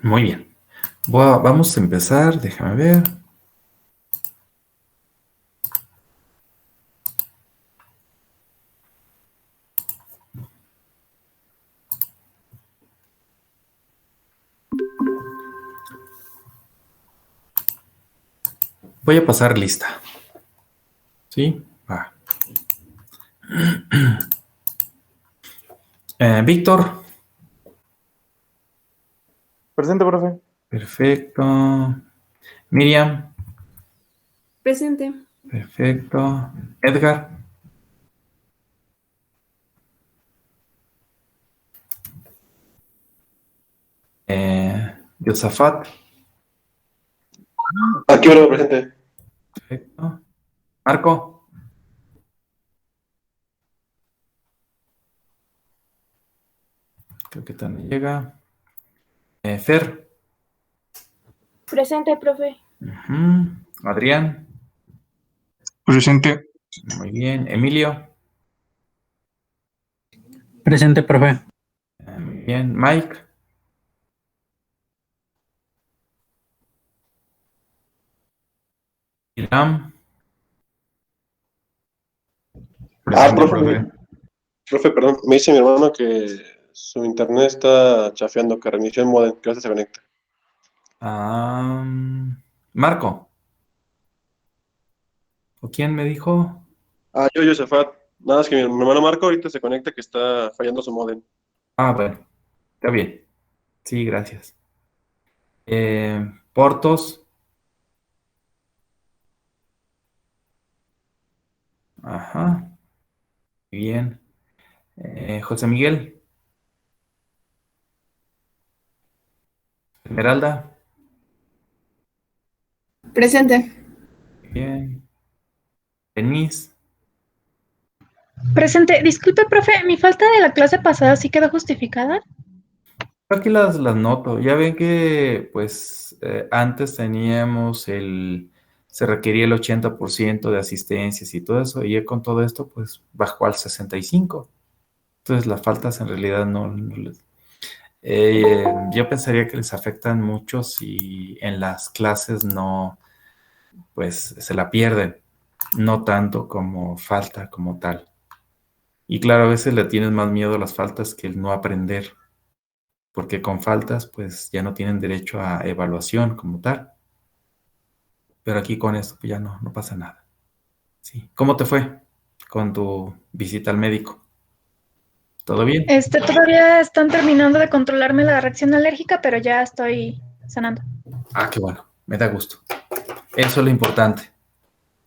Muy bien. Vamos a empezar, déjame ver. Voy a pasar lista. ¿Sí? Va. Víctor. Presente, profe. Perfecto. Miriam. Presente. Perfecto. Edgar. Josafat. Aquí, bro, presente. Perfecto. Marco. Creo que también llega. Fer. Presente, profe. Adrián. Presente. Muy bien. Emilio. Presente, profe. Muy bien. Mike. Iram. Presente, profe. profe, perdón. Me dice mi hermano que su internet está chafeando, que reinició el modem, que ahora se conecta. Marco. ¿O quién me dijo? Josafat. Nada, es que mi hermano Marco ahorita se conecta que está fallando su modem. Bueno. Está bien. Sí, gracias. Portos. Ajá. Bien. José Miguel. Esmeralda. Presente. Bien. Denise. Presente. Disculpe, profe, ¿mi falta de la clase pasada sí quedó justificada? Aquí las noto. Ya ven que, pues, antes teníamos se requería el 80% de asistencias y todo eso, y ya con todo esto, pues, bajó al 65%. Entonces, las faltas en realidad yo pensaría que les afectan mucho si en las clases no, pues, se la pierden, no tanto como falta como tal. Y claro, a veces le tienes más miedo a las faltas que el no aprender, porque con faltas pues ya no tienen derecho a evaluación como tal. Pero aquí con esto pues ya no pasa nada. Sí. ¿Cómo te fue con tu visita al médico? ¿Todo bien? Todavía están terminando de controlarme la reacción alérgica, pero ya estoy sanando. Qué bueno, me da gusto. Eso es lo importante.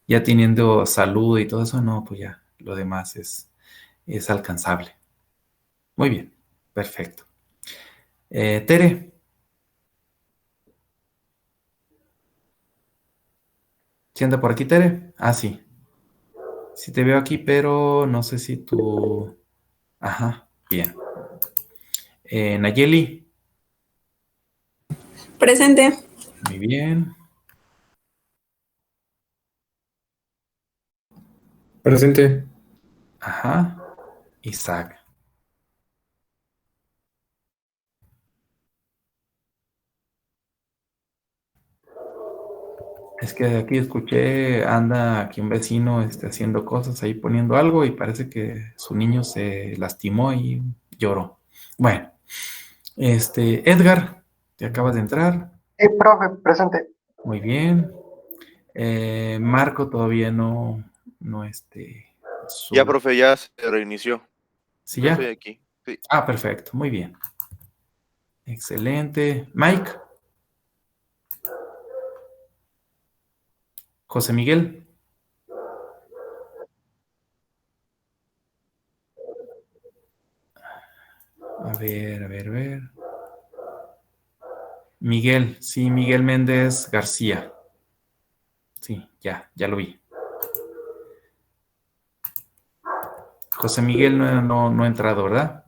Ya teniendo salud y todo eso, no, pues ya lo demás es alcanzable. Muy bien, perfecto. Tere, ¿sí anda por aquí, Tere? Sí. Sí te veo aquí, pero no sé si tú... Ajá, bien. Nayeli, Presente. muy bien. Presente. Ajá, Isaac. Es que aquí escuché, anda aquí un vecino haciendo cosas ahí, poniendo algo y parece que su niño se lastimó y lloró. Bueno, Edgar, te acabas de entrar. Sí, profe, presente. Muy bien. Marco todavía no Ya, sube. profe, ya se reinició. ¿Sí Ya estoy ya? aquí. Sí. Perfecto, muy bien. Excelente. Mike, José Miguel. A ver. Miguel, sí, Miguel Méndez García. Sí, ya lo vi. José Miguel no ha entrado, ¿verdad?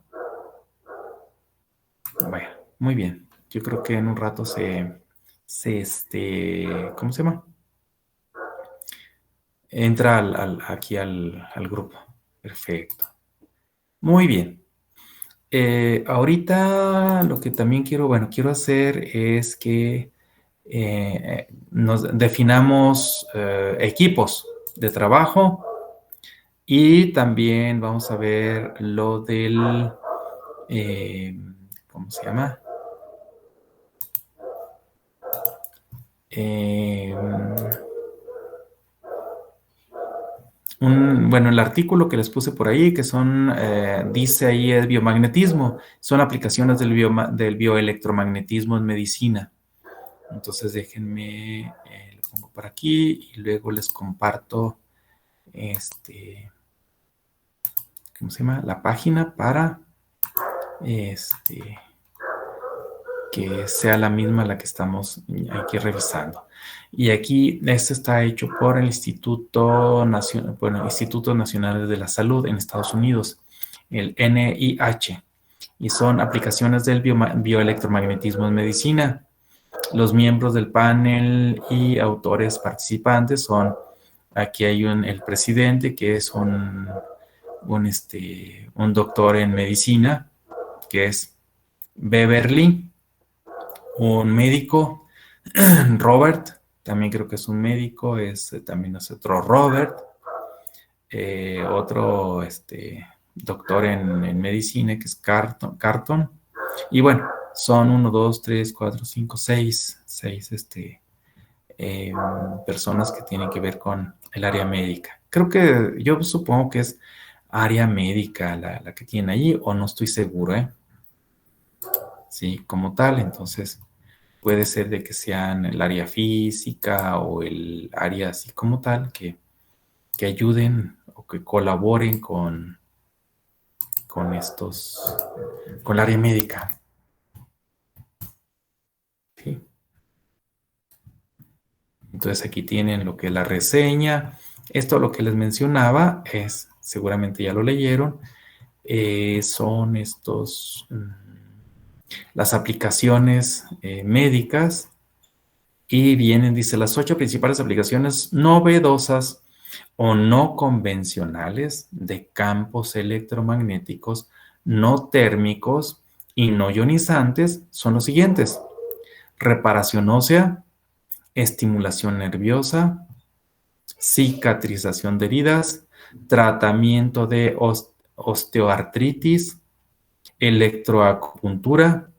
Bueno, muy bien. Yo creo que en un rato ¿cómo se llama? Entra aquí al grupo. Perfecto. Muy bien. Ahorita lo que también quiero hacer es que nos definamos equipos de trabajo y también vamos a ver lo del, ¿cómo se llama? El artículo que les puse por ahí, que son, dice ahí el biomagnetismo, son aplicaciones del bioelectromagnetismo en medicina. Entonces déjenme, lo pongo por aquí y luego les comparto, ¿cómo se llama? La página para, que sea la misma la que estamos aquí revisando. Y aquí, este está hecho por el Instituto Nacional de la Salud en Estados Unidos, el NIH, y son aplicaciones del bioelectromagnetismo en medicina. Los miembros del panel y autores participantes son, aquí hay el presidente, que es un doctor en medicina, que es Beverly, un médico, Robert, también creo que es un médico, también es otro Robert, otro doctor en medicina, que es Carton, y bueno, son 1, 2, 3, 4, 5, 6 personas que tienen que ver con el área médica. Creo que yo supongo que es área médica la que tiene ahí, o no estoy seguro, ¿eh? Sí, como tal, entonces puede ser de que sean el área física o el área así como tal, que ayuden o que colaboren con con el área médica. ¿Sí? Entonces aquí tienen lo que es la reseña. Esto lo que les mencionaba es, seguramente ya lo leyeron, son las aplicaciones médicas, y vienen, dice, las 8 principales aplicaciones novedosas o no convencionales de campos electromagnéticos no térmicos y no ionizantes son los siguientes: reparación ósea, estimulación nerviosa, cicatrización de heridas, tratamiento de osteoartritis, electroacupuntura,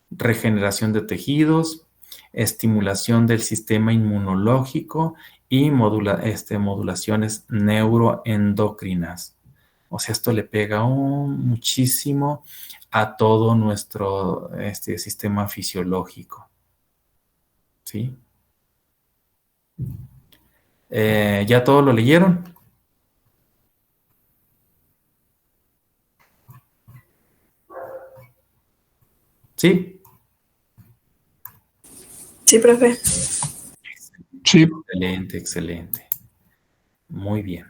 regeneración de tejidos, estimulación del sistema inmunológico y modulaciones neuroendocrinas. O sea, esto le pega muchísimo a todo nuestro sistema fisiológico. ¿Sí? ¿Ya todo lo leyeron? ¿Sí? Sí, profe. Sí. Excelente, excelente. Muy bien.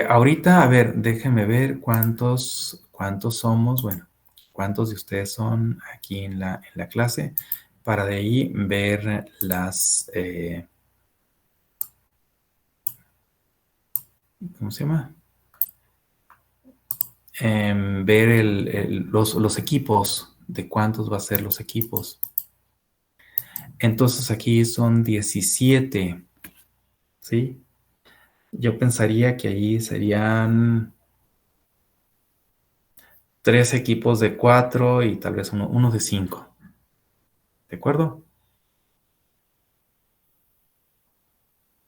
Ahorita, a ver, déjenme ver cuántos somos, bueno, cuántos de ustedes son aquí en la clase, para de ahí ver ¿cómo se llama? Ver los equipos, de cuántos va a ser los equipos. Entonces aquí son 17, ¿sí? Yo pensaría que ahí serían 3 equipos de 4 y tal vez uno de 5. ¿De acuerdo?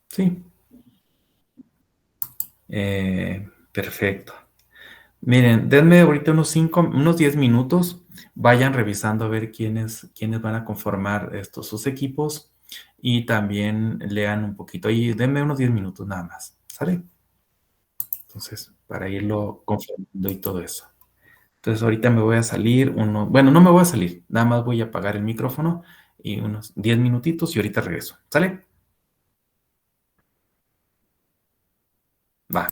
Sí. Perfecto. Miren, denme ahorita unos 10 minutos. Vayan revisando a ver quiénes van a conformar sus equipos, y también lean un poquito. Y denme unos 10 minutos nada más. ¿Sale? Entonces, para irlo conformando y todo eso. Entonces, ahorita me voy a salir bueno, no me voy a salir, nada más voy a apagar el micrófono y unos 10 minutitos y ahorita regreso. ¿Sale? Va.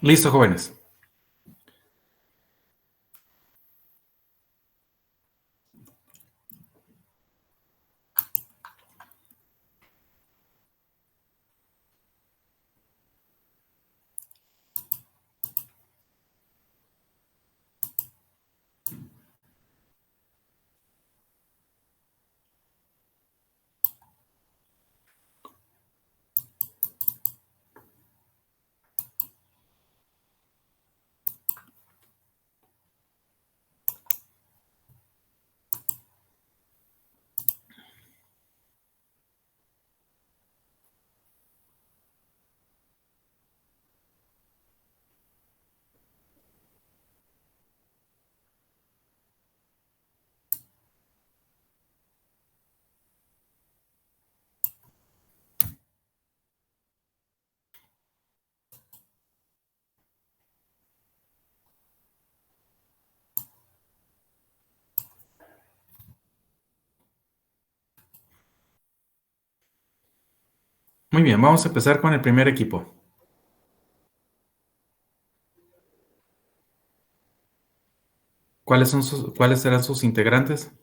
Listo, jóvenes. Muy bien, vamos a empezar con el primer equipo. ¿Cuáles serán sus integrantes?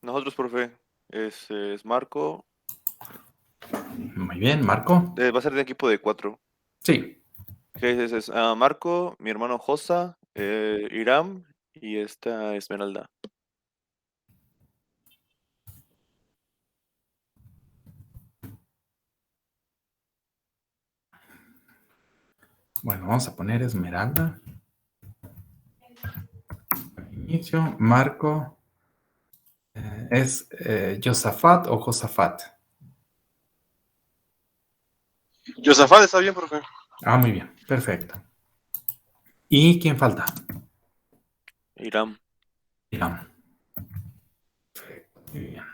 Nosotros, profe, es Marco. Muy bien, Marco. Va a ser de equipo de 4. Sí. ¿Qué es? Marco, mi hermano Josa, Iram y esta Esmeralda. Bueno, vamos a poner Esmeralda. Inicio, Marco. ¿Es Josafat o Josafat? Josafat está bien, profe. Ah, muy bien, perfecto. ¿Y quién falta? Iram. Irán. Perfecto, muy bien.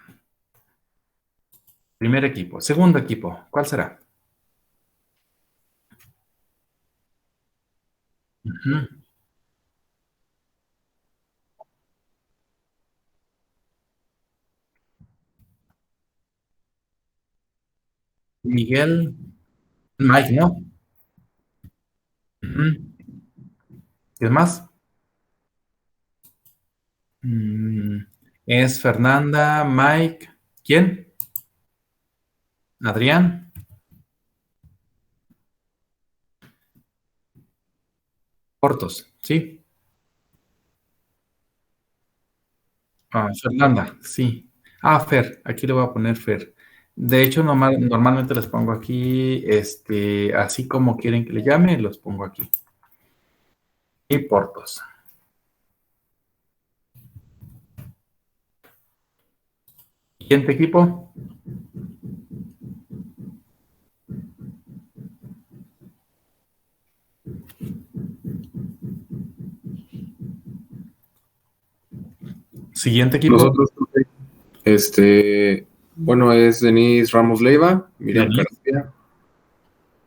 Primer equipo. Segundo equipo, ¿cuál será? Ujú. Miguel, Mike, ¿no? Ujú. ¿Quién más? Mm, es Fernanda, Mike. ¿Quién? Adrián. Portos, ¿sí? Ah, Fernanda, sí. Ah, Fer, aquí le voy a poner Fer. De hecho, normalmente les pongo aquí, así como quieren que le llame, los pongo aquí. Y Portos. Siguiente equipo. Siguiente equipo. Nosotros, bueno, es Denise Ramos Leiva, Miriam Denise.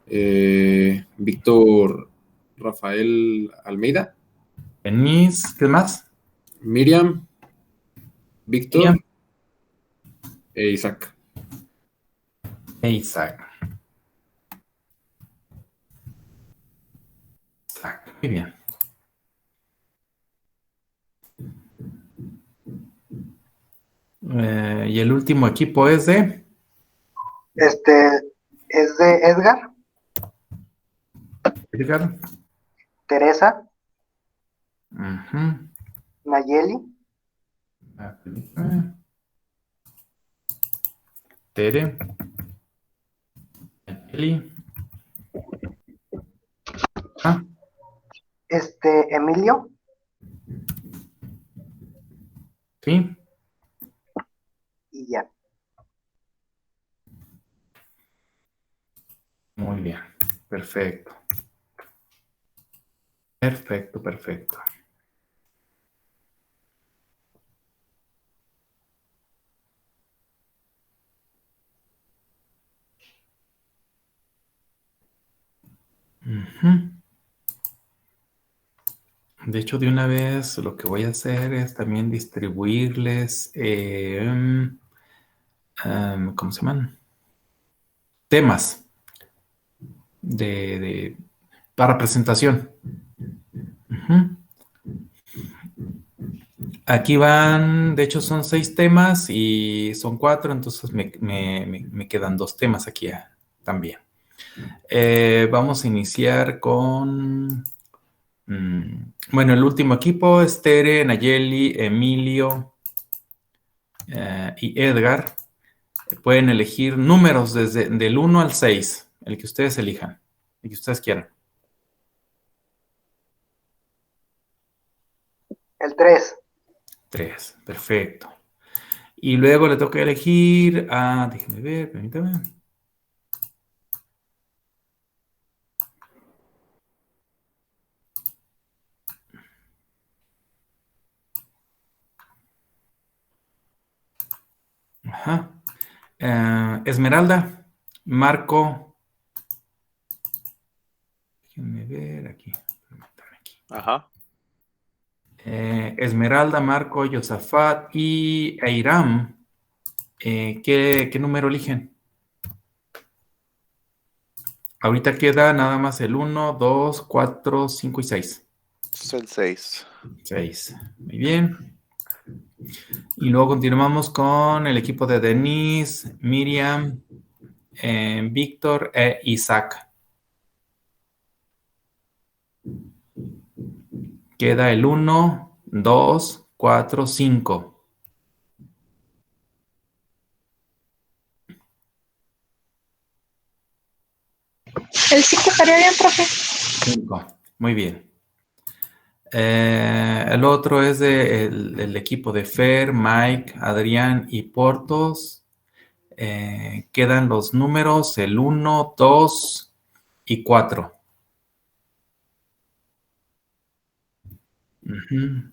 García, Víctor Rafael Almeida, Denise, ¿qué más? Miriam, Víctor Miriam e Isaac. e Isaac. Isaac, muy bien. Y el último equipo es de Es de Edgar, Edgar. Teresa, Ujú. Nayeli, Tere. Eli. Ah, Emilio sí. y ya. Muy bien. Perfecto. Perfecto, perfecto. Ujú. De hecho, de una vez lo que voy a hacer es también distribuirles, ¿cómo se llaman? Temas para presentación. Ujú. Aquí van, de hecho son 6 temas y son 4, entonces me quedan 2 temas aquí también. Vamos a iniciar con, bueno, el último equipo es Tere, Nayeli, Emilio y Edgar. Pueden elegir números del 1 al 6, el que ustedes elijan, el que ustedes quieran. El 3. 3, perfecto. Y luego le toca elegir déjenme ver, permítame. Ajá. Esmeralda, Marco. Déjenme ver aquí. Permítame aquí. Ajá. Esmeralda, Marco, Yosafat y Eiram. ¿Qué número eligen? Ahorita queda nada más el 1, 2, 4, 5 y 6. Es el 6. 6. Muy bien. Y luego continuamos con el equipo de Denise, Miriam, Víctor e Isaac. Queda el 1, 2, 4, 5. El 5 estaría bien, profe. 5. Muy bien. El otro es el equipo de Fer, Mike, Adrián y Portos. Quedan los números el 1, 2 y 4. Uh-huh.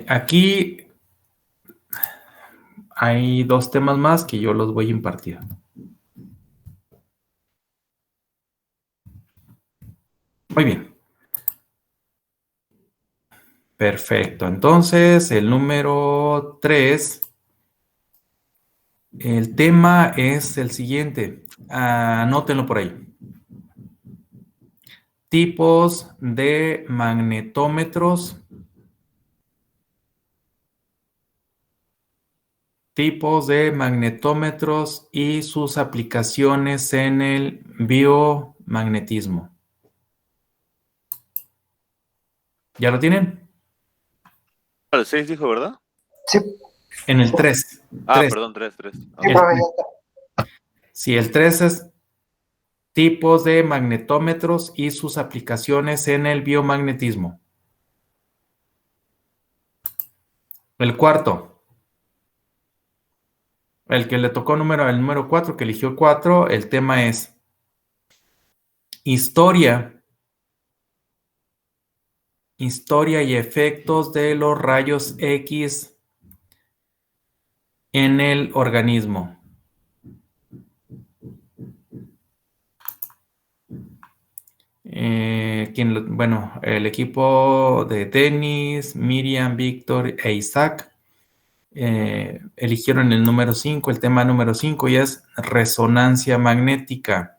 Aquí hay 2 temas más que yo los voy a impartir. Muy bien. Perfecto. Entonces, el número 3, el tema es el siguiente. Anótenlo por ahí. Tipos de magnetómetros. Tipos de magnetómetros y sus aplicaciones en el biomagnetismo. ¿Ya lo tienen? El 6 dijo, ¿verdad? Sí, En el 3. Perdón, 3. sí, profe, ya está. Sí, el 3 es tipos de magnetómetros y sus aplicaciones en el biomagnetismo. El 4. El que le tocó el número 4, que eligió 4, el tema es historia y efectos de los rayos X en el organismo. El equipo de Denis, Miriam, Víctor e Isaac eligieron el número 5, el tema número 5 y es resonancia magnética.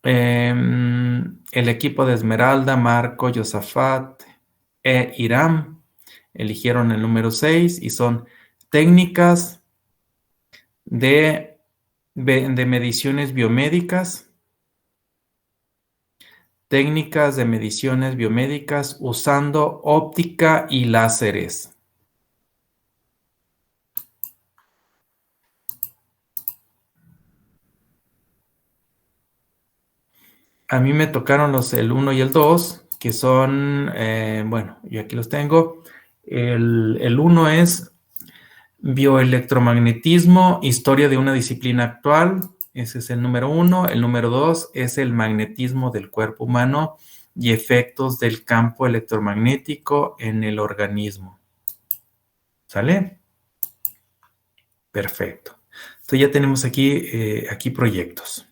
El equipo de Esmeralda, Marco, Yosafat e Iram eligieron el número 6 y son técnicas de mediciones biomédicas. Técnicas de mediciones biomédicas usando óptica y láseres. A mí me tocaron el 1 y el 2, que son, yo aquí los tengo. El 1 es bioelectromagnetismo, historia de una disciplina actual. Ese es el número 1. El número 2 es el magnetismo del cuerpo humano y efectos del campo electromagnético en el organismo. ¿Sale? Perfecto. Entonces ya tenemos aquí proyectos.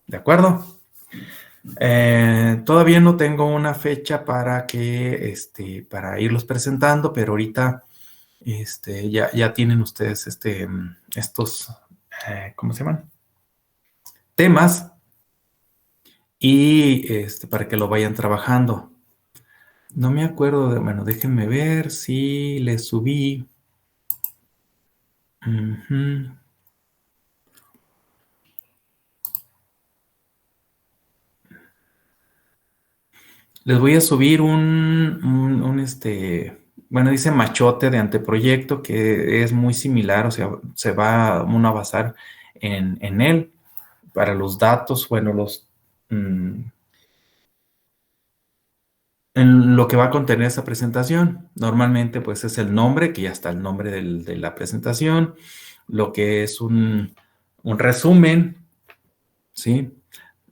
¿De acuerdo? Todavía no tengo una fecha para para irlos presentando, pero ahorita ya tienen ustedes estos, ¿cómo se llaman? Temas y para que lo vayan trabajando. No me acuerdo bueno, déjenme ver si le subí. Ujú. Les voy a subir bueno, dice machote de anteproyecto que es muy similar, o sea, se va uno a basar en él para los datos, bueno, en lo que va a contener esa presentación. Normalmente, pues es el nombre, que ya está el nombre de la presentación, lo que es un resumen, ¿sí?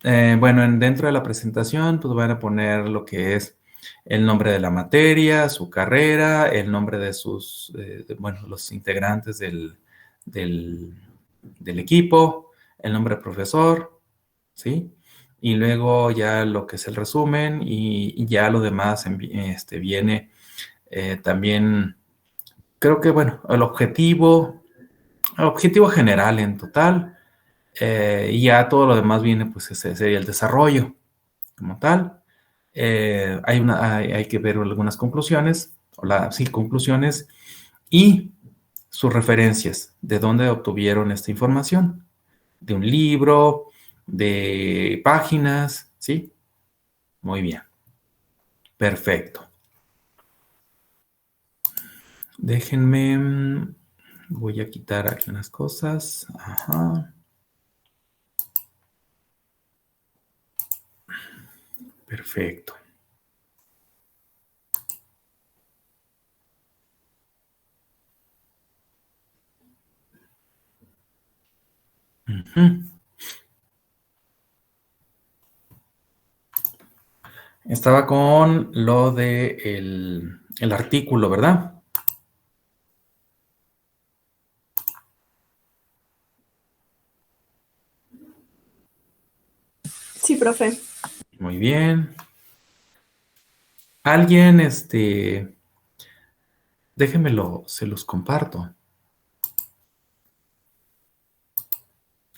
Bueno, dentro de la presentación, pues van a poner lo que es el nombre de la materia, su carrera, el nombre de bueno, los integrantes del, del equipo, el nombre del profesor, ¿sí? Y luego ya lo que es el resumen y ya lo demás viene también, creo que, bueno, el objetivo general en total, y ya todo lo demás viene, pues ese sería el desarrollo como tal. Hay que ver algunas conclusiones, sí, conclusiones y sus referencias, de dónde obtuvieron esta información, de un libro, de páginas, ¿sí? Muy bien, perfecto. Déjenme, voy a quitar aquí unas cosas. Ajá. Perfecto. Ujú. Estaba con lo de el artículo, ¿verdad? Sí, profe. Muy bien. Alguien, déjenmelo, se los comparto.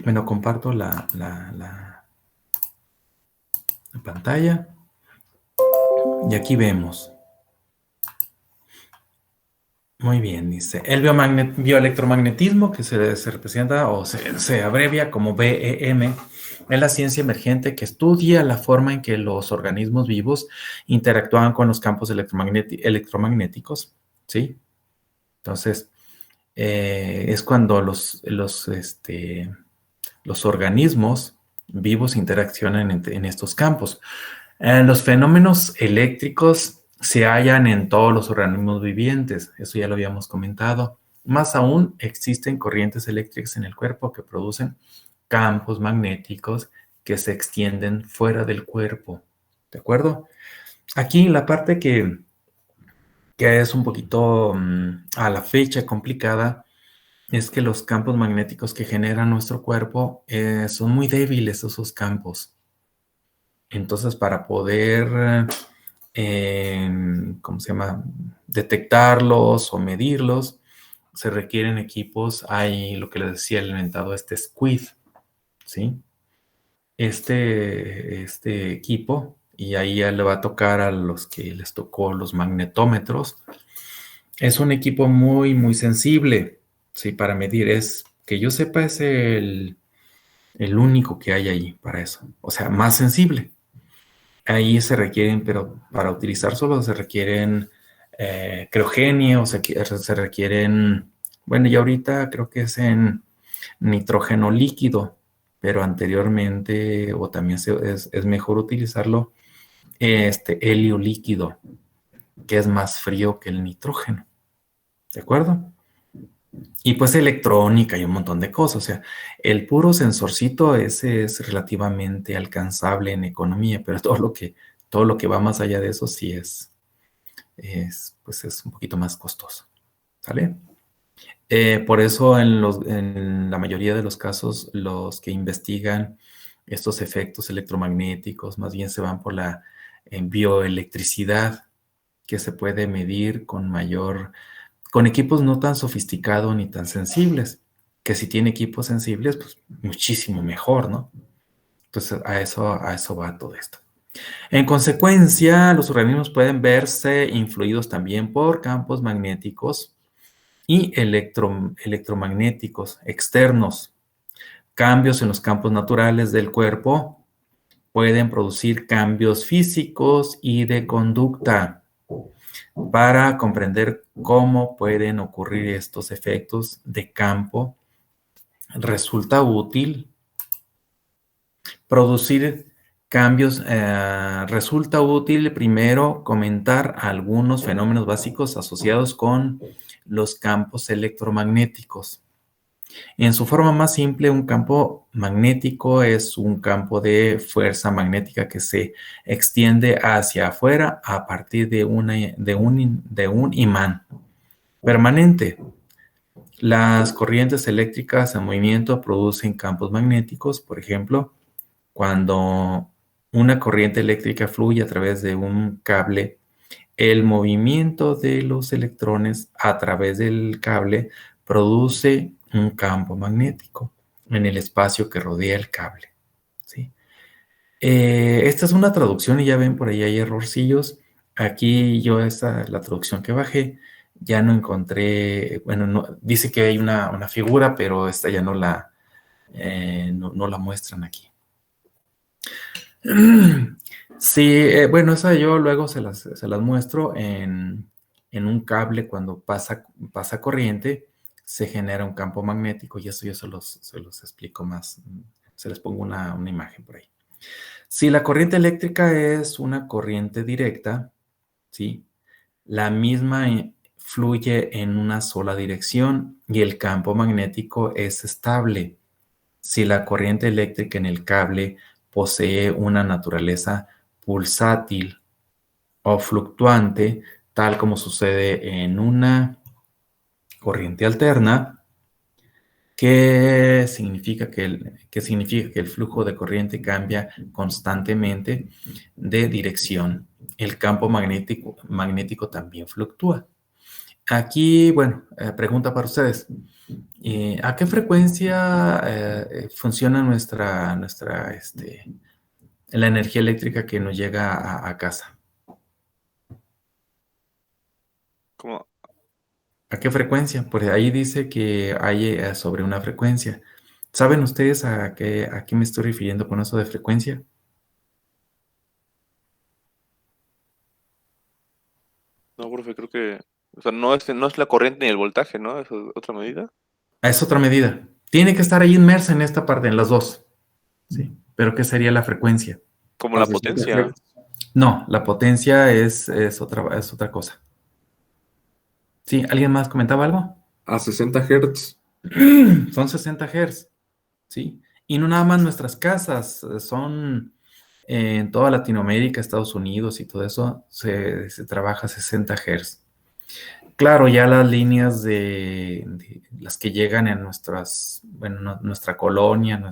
Bueno, comparto la pantalla. Y aquí vemos. Muy bien, dice. El bioelectromagnetismo, que se representa o se abrevia como BEM, es la ciencia emergente que estudia la forma en que los organismos vivos interactúan con los campos electromagnéticos, ¿sí? Entonces, es cuando los organismos vivos interaccionan en estos campos. Los fenómenos eléctricos se hallan en todos los organismos vivientes, eso ya lo habíamos comentado. Más aún, existen corrientes eléctricas en el cuerpo que producen campos magnéticos que se extienden fuera del cuerpo. ¿De acuerdo? Aquí la parte que es un poquito a la fecha complicada es que los campos magnéticos que genera nuestro cuerpo son muy débiles esos campos. Entonces, para poder, ¿cómo se llama? Detectarlos o medirlos, se requieren equipos. Hay lo que les decía el inventado, SQUID, ¿sí? Este equipo, y ahí ya le va a tocar a los que les tocó los magnetómetros. Es un equipo muy, muy sensible, ¿sí? Para medir. Que yo sepa, es el único que hay ahí para eso. O sea, más sensible. Ahí se requieren, pero para utilizar solo se requieren criogenia, o sea, se requieren, bueno, y ahorita creo que es en nitrógeno líquido, pero anteriormente, o también es mejor utilizarlo, helio líquido, que es más frío que el nitrógeno, ¿de acuerdo? Y pues electrónica y un montón de cosas, o sea, el puro sensorcito ese es relativamente alcanzable en economía, pero todo lo que va más allá de eso sí pues es un poquito más costoso, ¿sale? Por eso en la mayoría de los casos, los que investigan estos efectos electromagnéticos, más bien se van por la bioelectricidad, que se puede medir con equipos no tan sofisticados ni tan sensibles, que si tiene equipos sensibles, pues muchísimo mejor, ¿no? Entonces a eso va todo esto. En consecuencia, los organismos pueden verse influidos también por campos magnéticos y electromagnéticos externos. Cambios en los campos naturales del cuerpo pueden producir cambios físicos y de conducta. Para comprender cómo pueden ocurrir estos efectos de campo, resulta útil producir cambios. Resulta útil primero comentar algunos fenómenos básicos asociados con los campos electromagnéticos. En su forma más simple, un campo magnético es un campo de fuerza magnética que se extiende hacia afuera a partir de un imán permanente. Las corrientes eléctricas en movimiento producen campos magnéticos. Por ejemplo, cuando una corriente eléctrica fluye a través de un cable, el movimiento de los electrones a través del cable produce un campo magnético en el espacio que rodea el cable, ¿sí? Esta es una traducción y ya ven por ahí hay errorcillos. Aquí yo la traducción que bajé, ya no encontré, bueno, dice que hay una figura, pero esta ya no la muestran aquí. Sí, bueno, esa yo luego se las muestro en un cable. Cuando pasa corriente, se genera un campo magnético y eso yo se los explico más. Se les pongo una imagen por ahí. Si la corriente eléctrica es una corriente directa, ¿sí? La misma fluye en una sola dirección y el campo magnético es estable. Si la corriente eléctrica en el cable posee una naturaleza pulsátil o fluctuante, tal como sucede en una corriente alterna, que significa que el flujo de corriente cambia constantemente de dirección. El campo magnético también fluctúa. Aquí, bueno, pregunta para ustedes. ¿A qué frecuencia funciona la energía eléctrica que nos llega a casa? ¿Cómo? ¿A qué frecuencia? Porque ahí dice que hay sobre una frecuencia. ¿Saben ustedes a qué me estoy refiriendo con eso de frecuencia? No, profe, creo que... O sea, no es la corriente ni el voltaje, ¿no? ¿Es otra medida? Es otra medida. Tiene que estar ahí inmersa en esta parte, en las dos. Sí. ¿Pero qué sería la frecuencia? Como la potencia. No, la potencia es otra cosa. ¿Sí? ¿Alguien más comentaba algo? A 60 Hz. Son 60 Hz, ¿sí? Y no nada más nuestras casas, son en toda Latinoamérica, Estados Unidos y todo eso, se trabaja a 60 Hz. Claro, ya las líneas de las que llegan en nuestra colonia,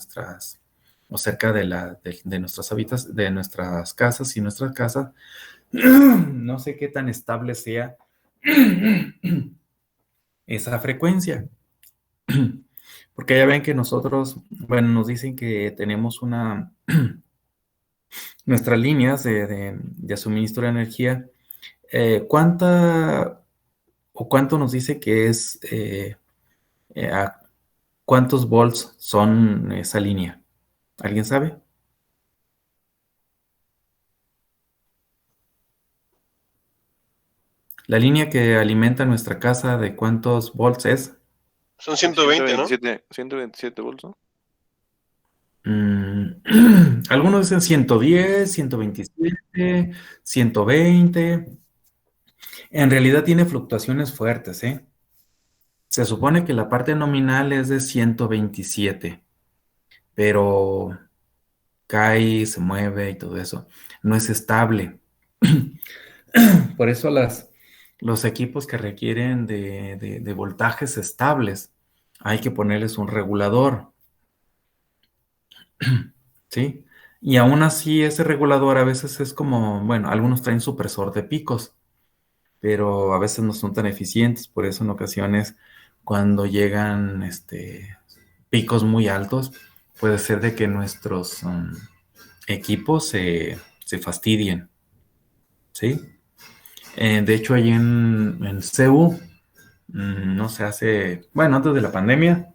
o cerca de nuestras casas y nuestras casas, no sé qué tan estable sea esa frecuencia. Porque ya ven que nosotros, bueno, nos dicen que tenemos nuestras líneas de suministro de energía. ¿Cuánto nos dice que es, cuántos volts son esa línea? ¿Alguien sabe? La línea que alimenta nuestra casa, ¿de cuántos volts es? Son 120, ¿no? 127 volts, ¿no? Algunos dicen 110, 127, 120. En realidad tiene fluctuaciones fuertes, ¿eh? Se supone que la parte nominal es de 127, pero cae, se mueve y todo eso. No es estable. Por eso los equipos que requieren de voltajes estables, hay que ponerles un regulador. ¿sí? Y aún así ese regulador a veces es como, bueno, algunos traen supresor de picos, pero a veces no son tan eficientes, por eso en ocasiones cuando llegan picos muy altos, puede ser de que nuestros equipos se fastidien, ¿sí? De hecho, ahí en CEU, no se hace, bueno, antes de la pandemia,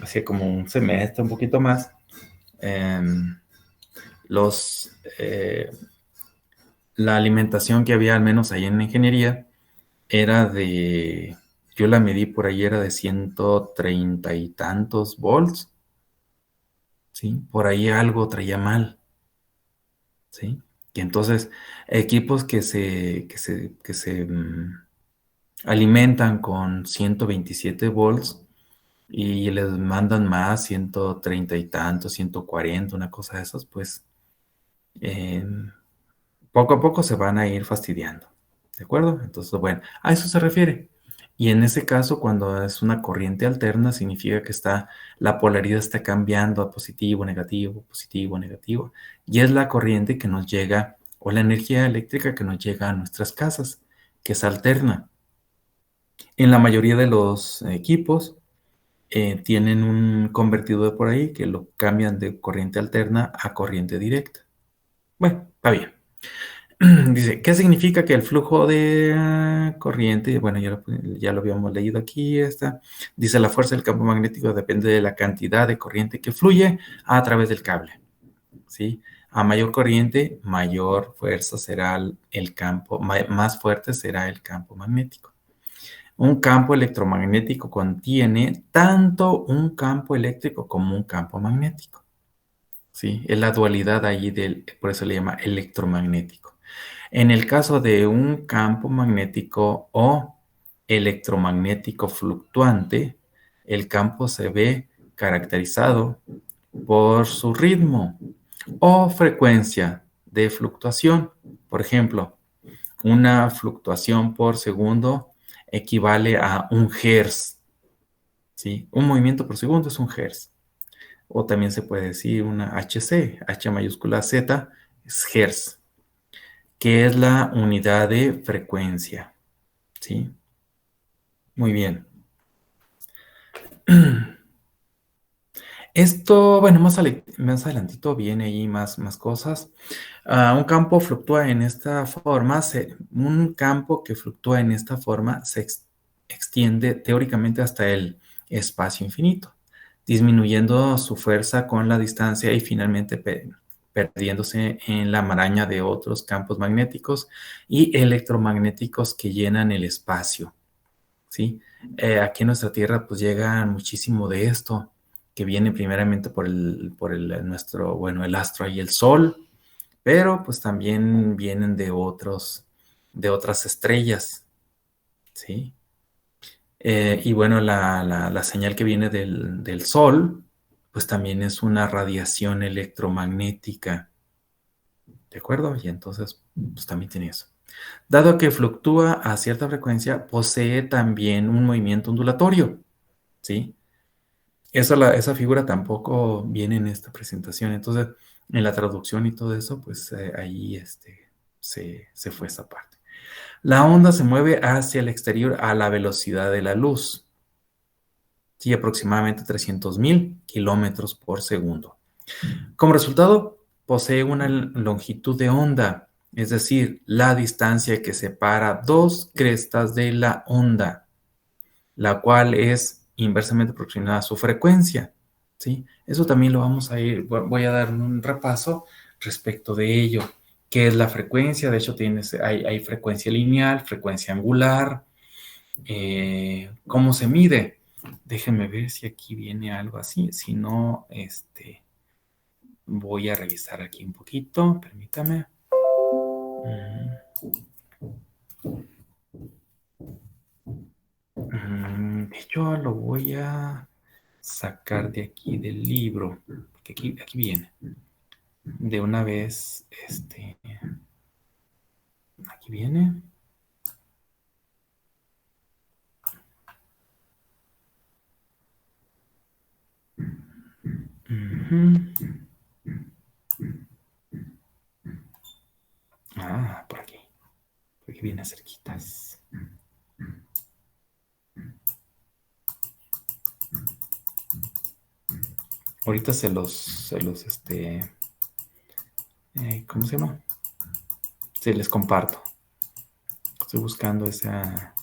hacía como un semestre, un poquito más, em, los, eh, la alimentación que había, al menos ahí en ingeniería, era de, yo la medí por ahí, era de 130 y tantos volts, ¿sí? Por ahí algo traía mal, ¿sí? Y entonces, equipos que se alimentan con 127 volts y les mandan más, 130 y tantos, 140, una cosa de esas, pues eh, poco a poco se van a ir fastidiando, ¿de acuerdo? Entonces, bueno, a eso se refiere. Y en ese caso, cuando es una corriente alterna, significa que la polaridad está cambiando a positivo, negativo, negativo. Y es la corriente que nos llega, o la energía eléctrica que nos llega a nuestras casas, que es alterna. En la mayoría de los equipos tienen un convertidor por ahí que lo cambian de corriente alterna a corriente directa. Bueno, está bien. Dice, ¿qué significa que el flujo de corriente? Bueno, ya lo habíamos leído aquí. Dice, la fuerza del campo magnético depende de la cantidad de corriente que fluye a través del cable. ¿Sí? A mayor corriente, mayor fuerza será el campo, más fuerte será el campo magnético. Un campo electromagnético contiene tanto un campo eléctrico como un campo magnético. ¿Sí? Es la dualidad ahí por eso le llama electromagnético. En el caso de un campo magnético o electromagnético fluctuante, el campo se ve caracterizado por su ritmo o frecuencia de fluctuación. Por ejemplo, una fluctuación por segundo equivale a un hertz, ¿sí? Un movimiento por segundo es un hertz. O también se puede decir una HC, H mayúscula Z, es hertz, que es la unidad de frecuencia, ¿sí? Muy bien. Esto, bueno, más adelantito viene ahí más cosas. Un campo fluctúa en esta forma, un campo que fluctúa en esta forma se extiende teóricamente hasta el espacio infinito, disminuyendo su fuerza con la distancia y finalmente perdiéndose en la maraña de otros campos magnéticos y electromagnéticos que llenan el espacio, ¿sí? Aquí en nuestra Tierra pues llega muchísimo de esto, que viene primeramente bueno, el astro y el Sol, pero pues también vienen de otras estrellas, ¿sí? Y bueno, la señal que viene del Sol, pues también es una radiación electromagnética, ¿de acuerdo? Y entonces, pues también tiene eso. Dado que fluctúa a cierta frecuencia, posee también un movimiento ondulatorio, ¿sí? Esa figura tampoco viene en esta presentación. Entonces, en la traducción y todo eso, pues ahí se fue esa parte. La onda se mueve hacia el exterior a la velocidad de la luz, sí, aproximadamente 300.000 kilómetros por segundo. Como resultado, posee una longitud de onda, es decir, la distancia que separa dos crestas de la onda, la cual es inversamente proporcional a su frecuencia, ¿sí? Eso también lo vamos a voy a dar un repaso respecto de ello. ¿Qué es la frecuencia? De hecho, hay frecuencia lineal, frecuencia angular. ¿Cómo se mide? Déjenme ver si aquí viene algo así. Si no, voy a revisar aquí un poquito. Permítame. De hecho, lo voy a sacar de aquí del libro, porque aquí viene. De una vez, aquí viene. Ujú. viene cerquitas. Ahorita ¿cómo se llama? Se les comparto. Estoy buscando esa.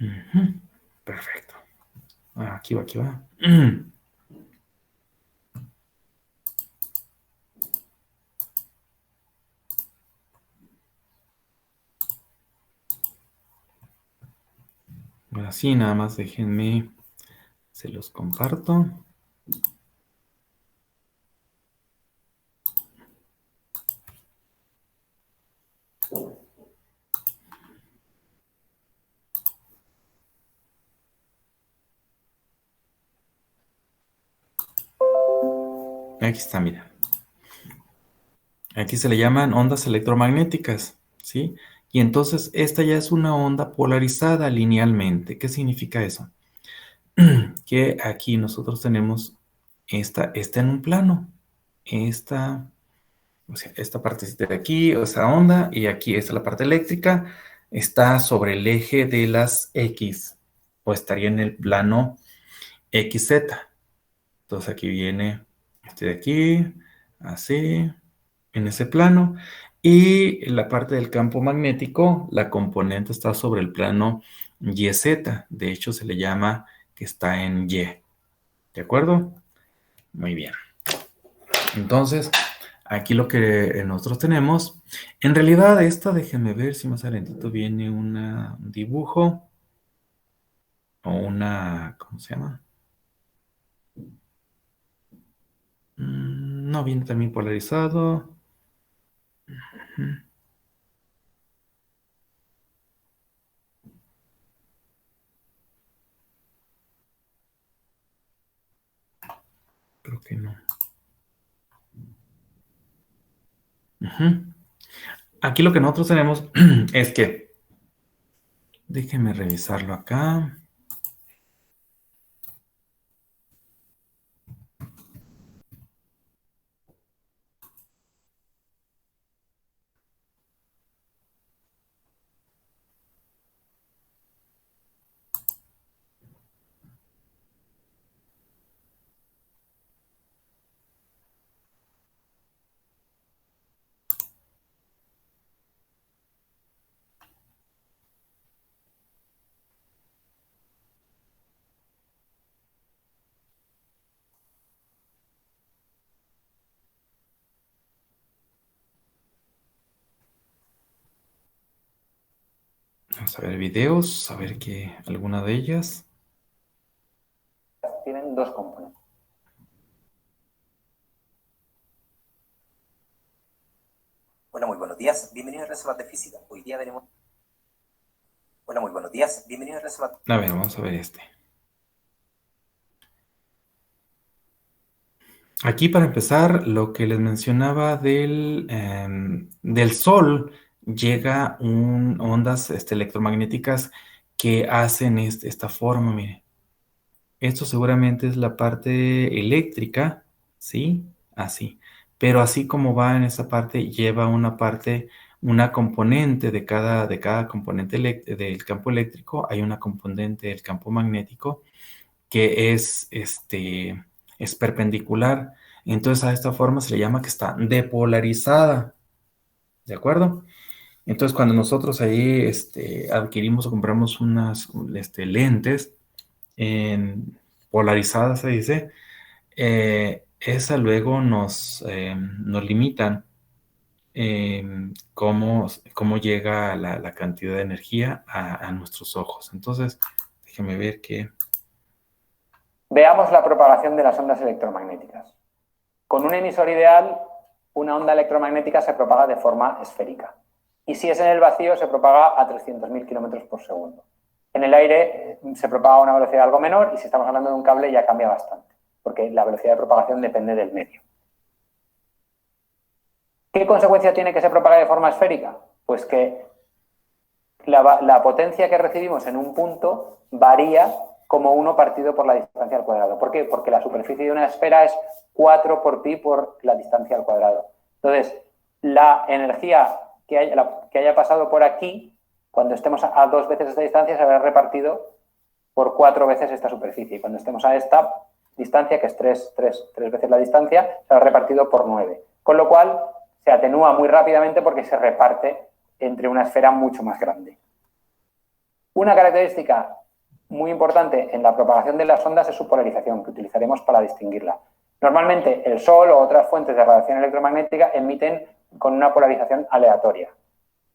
Ujú. Perfecto. Aquí va, aquí va. Ahora sí, nada más déjenme, se los comparto. Aquí está, mira. Aquí se le llaman ondas electromagnéticas, ¿sí? Y entonces esta ya es una onda polarizada linealmente. ¿Qué significa eso? Que aquí nosotros tenemos esta en un plano. O sea, esta partecita de aquí, o esa onda, y aquí está la parte eléctrica, está sobre el eje de las X, o estaría en el plano XZ. Entonces aquí viene este de aquí, así, en ese plano. Y la parte del campo magnético, la componente está sobre el plano YZ. De hecho, se le llama que está en Y. ¿De acuerdo? Muy bien. Entonces, aquí lo que nosotros tenemos, en realidad esta, déjenme ver si más adelantito viene un dibujo o ¿cómo se llama? No, viene también polarizado. Ujú. Creo que no. Ujú. Aquí lo que nosotros tenemos es que, déjenme revisarlo acá. Vamos a ver videos, a ver que alguna de ellas. Tienen dos componentes. Hola, muy buenos días. Bienvenidos a Reservas de Física. Hoy día veremos... Hola, muy buenos días. Bienvenidos a Reservas... A ver, vamos a ver este. Aquí para empezar, lo que les mencionaba del Sol, llega ondas electromagnéticas que hacen esta forma, mire. Esto seguramente es la parte eléctrica, ¿sí? Así. Pero así como va en esa parte, lleva una componente de cada componente del campo eléctrico, hay una componente del campo magnético que es perpendicular. Entonces a esta forma se le llama que está depolarizada. ¿De acuerdo? Entonces cuando nosotros ahí adquirimos o compramos unas lentes polarizadas, se dice, esa luego nos limitan cómo llega la cantidad de energía a nuestros ojos. Entonces, déjenme ver que... Veamos la propagación de las ondas electromagnéticas. Con un emisor ideal, una onda electromagnética se propaga de forma esférica. Y si es en el vacío, se propaga a 300.000 kilómetros por segundo. En el aire se propaga a una velocidad algo menor y si estamos hablando de un cable ya cambia bastante, porque la velocidad de propagación depende del medio. ¿Qué consecuencia tiene que se propague de forma esférica? Pues que la potencia que recibimos en un punto varía como 1 partido por la distancia al cuadrado. ¿Por qué? Porque la superficie de una esfera es 4 por pi por la distancia al cuadrado. Entonces, la energía que haya pasado por aquí, cuando estemos a 2 veces esta distancia, se habrá repartido por 4 veces esta superficie. Y cuando estemos a esta distancia, que es 3 veces la distancia, se habrá repartido por 9. Con lo cual, se atenúa muy rápidamente porque se reparte entre una esfera mucho más grande. Una característica muy importante en la propagación de las ondas es su polarización, que utilizaremos para distinguirla. Normalmente el Sol o otras fuentes de radiación electromagnética emiten con una polarización aleatoria,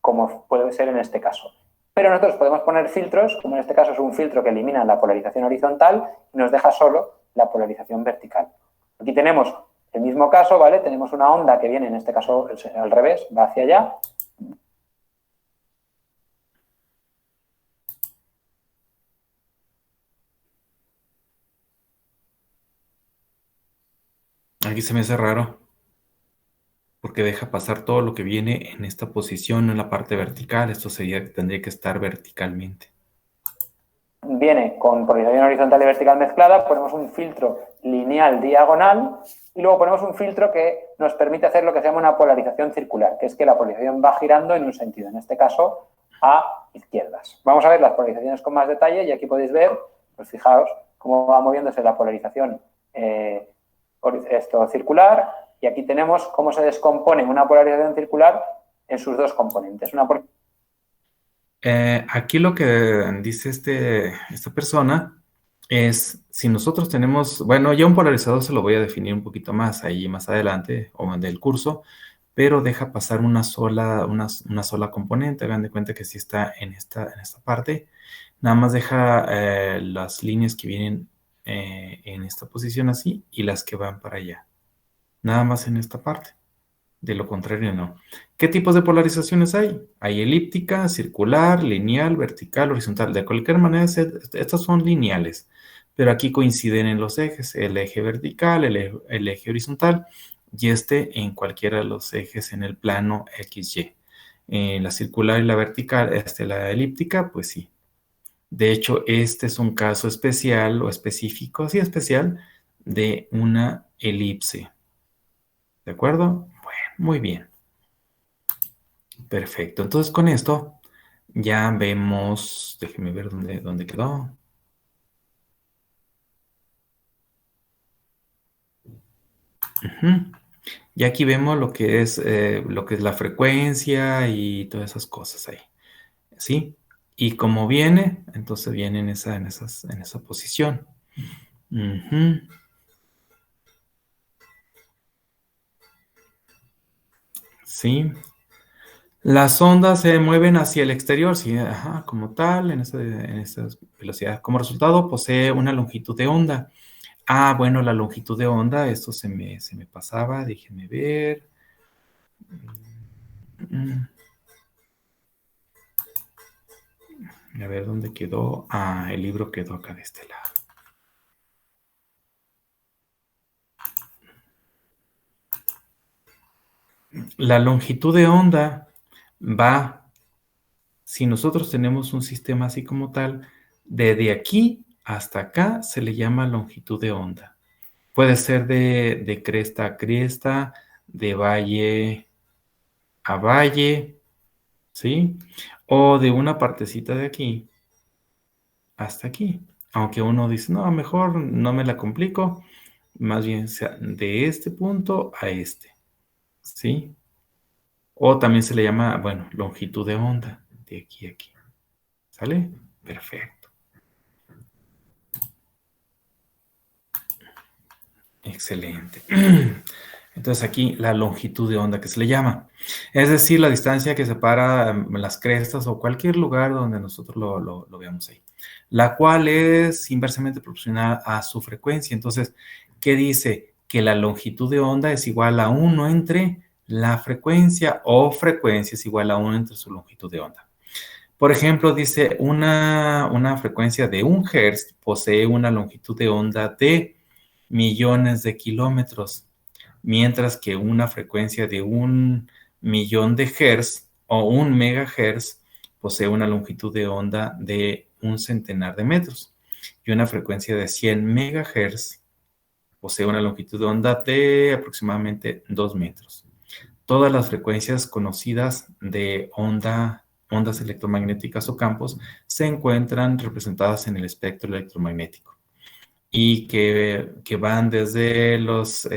como puede ser en este caso. Pero nosotros podemos poner filtros, como en este caso es un filtro que elimina la polarización horizontal y nos deja solo la polarización vertical. Aquí tenemos el mismo caso, ¿vale? Tenemos una onda que viene, en este caso al revés, va hacia allá. Aquí se me hace raro, porque deja pasar todo lo que viene en esta posición, en la parte vertical. Esto tendría que estar verticalmente. Viene con polarización horizontal y vertical mezclada, ponemos un filtro lineal diagonal y luego ponemos un filtro que nos permite hacer lo que se llama una polarización circular, que es que la polarización va girando en un sentido, en este caso a izquierdas. Vamos a ver las polarizaciones con más detalle y aquí podéis ver, pues fijaos cómo va moviéndose la polarización circular y aquí tenemos cómo se descompone una polarización circular en sus dos componentes. Aquí lo que dice esta persona es, si nosotros tenemos, bueno, ya un polarizador se lo voy a definir un poquito más ahí más adelante o del curso, pero deja pasar una sola componente. Hagan de cuenta que si está en esta parte, nada más deja las líneas que vienen en esta posición así y las que van para allá. Nada más en esta parte. De lo contrario, no. ¿Qué tipos de polarizaciones hay? Hay elíptica, circular, lineal, vertical, horizontal. De cualquier manera, estas son lineales, pero aquí coinciden en los ejes, el eje vertical, el eje horizontal, y en cualquiera de los ejes en el plano XY. La circular y la vertical, la elíptica, pues sí. De hecho, este es un caso especial o específico, sí especial, de una elipse. ¿De acuerdo? Muy bien. Perfecto. Entonces, con esto ya vemos, déjenme ver dónde quedó. Y aquí vemos lo que es la frecuencia y todas esas cosas ahí. ¿Sí? Y como viene, entonces viene en esa posición. ¿Sí? Las ondas se mueven hacia el exterior, sí, como tal, en esas velocidades. Como resultado, posee una longitud de onda. Bueno, la longitud de onda, esto se me pasaba, déjenme ver. A ver, ¿dónde quedó? El libro quedó acá de este lado. La longitud de onda va, si nosotros tenemos un sistema así como tal, desde aquí hasta acá se le llama longitud de onda. Puede ser de cresta a cresta, de valle a valle, ¿sí? O de una partecita de aquí hasta aquí. Aunque uno dice, no, mejor no me la complico, más bien sea de este punto a este, ¿sí? O también se le llama, bueno, longitud de onda, de aquí a aquí. ¿Sale? Perfecto. Excelente. Entonces aquí la longitud de onda que se le llama. Es decir, la distancia que separa las crestas o cualquier lugar donde nosotros lo veamos ahí. La cual es inversamente proporcional a su frecuencia. Entonces, ¿qué dice? Que la longitud de onda es igual a 1 entre la frecuencia o frecuencia es igual a 1 entre su longitud de onda. Por ejemplo, dice una frecuencia de 1 Hz posee una longitud de onda de millones de kilómetros, mientras que una frecuencia de 1 millón de Hz o 1 megahertz posee una longitud de onda de 1 centenar de metros y una frecuencia de 100 megahertz posee una longitud de onda de aproximadamente 2 metros. Todas las frecuencias conocidas de ondas electromagnéticas o campos se encuentran representadas en el espectro electromagnético y que van desde los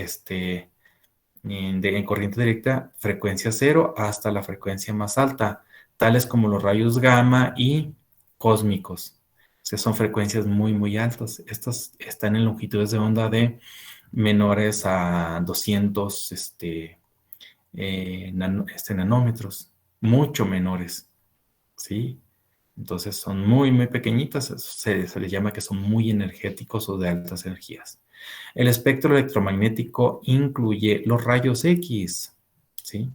en corriente directa, frecuencia cero, hasta la frecuencia más alta, tales como los rayos gamma y cósmicos. O sea, son frecuencias muy, muy altas. Estas están en longitudes de onda de menores a 200 nanómetros, mucho menores, ¿sí? Entonces son muy, muy pequeñitas, se les llama que son muy energéticos o de altas energías. El espectro electromagnético incluye los rayos X, ¿sí?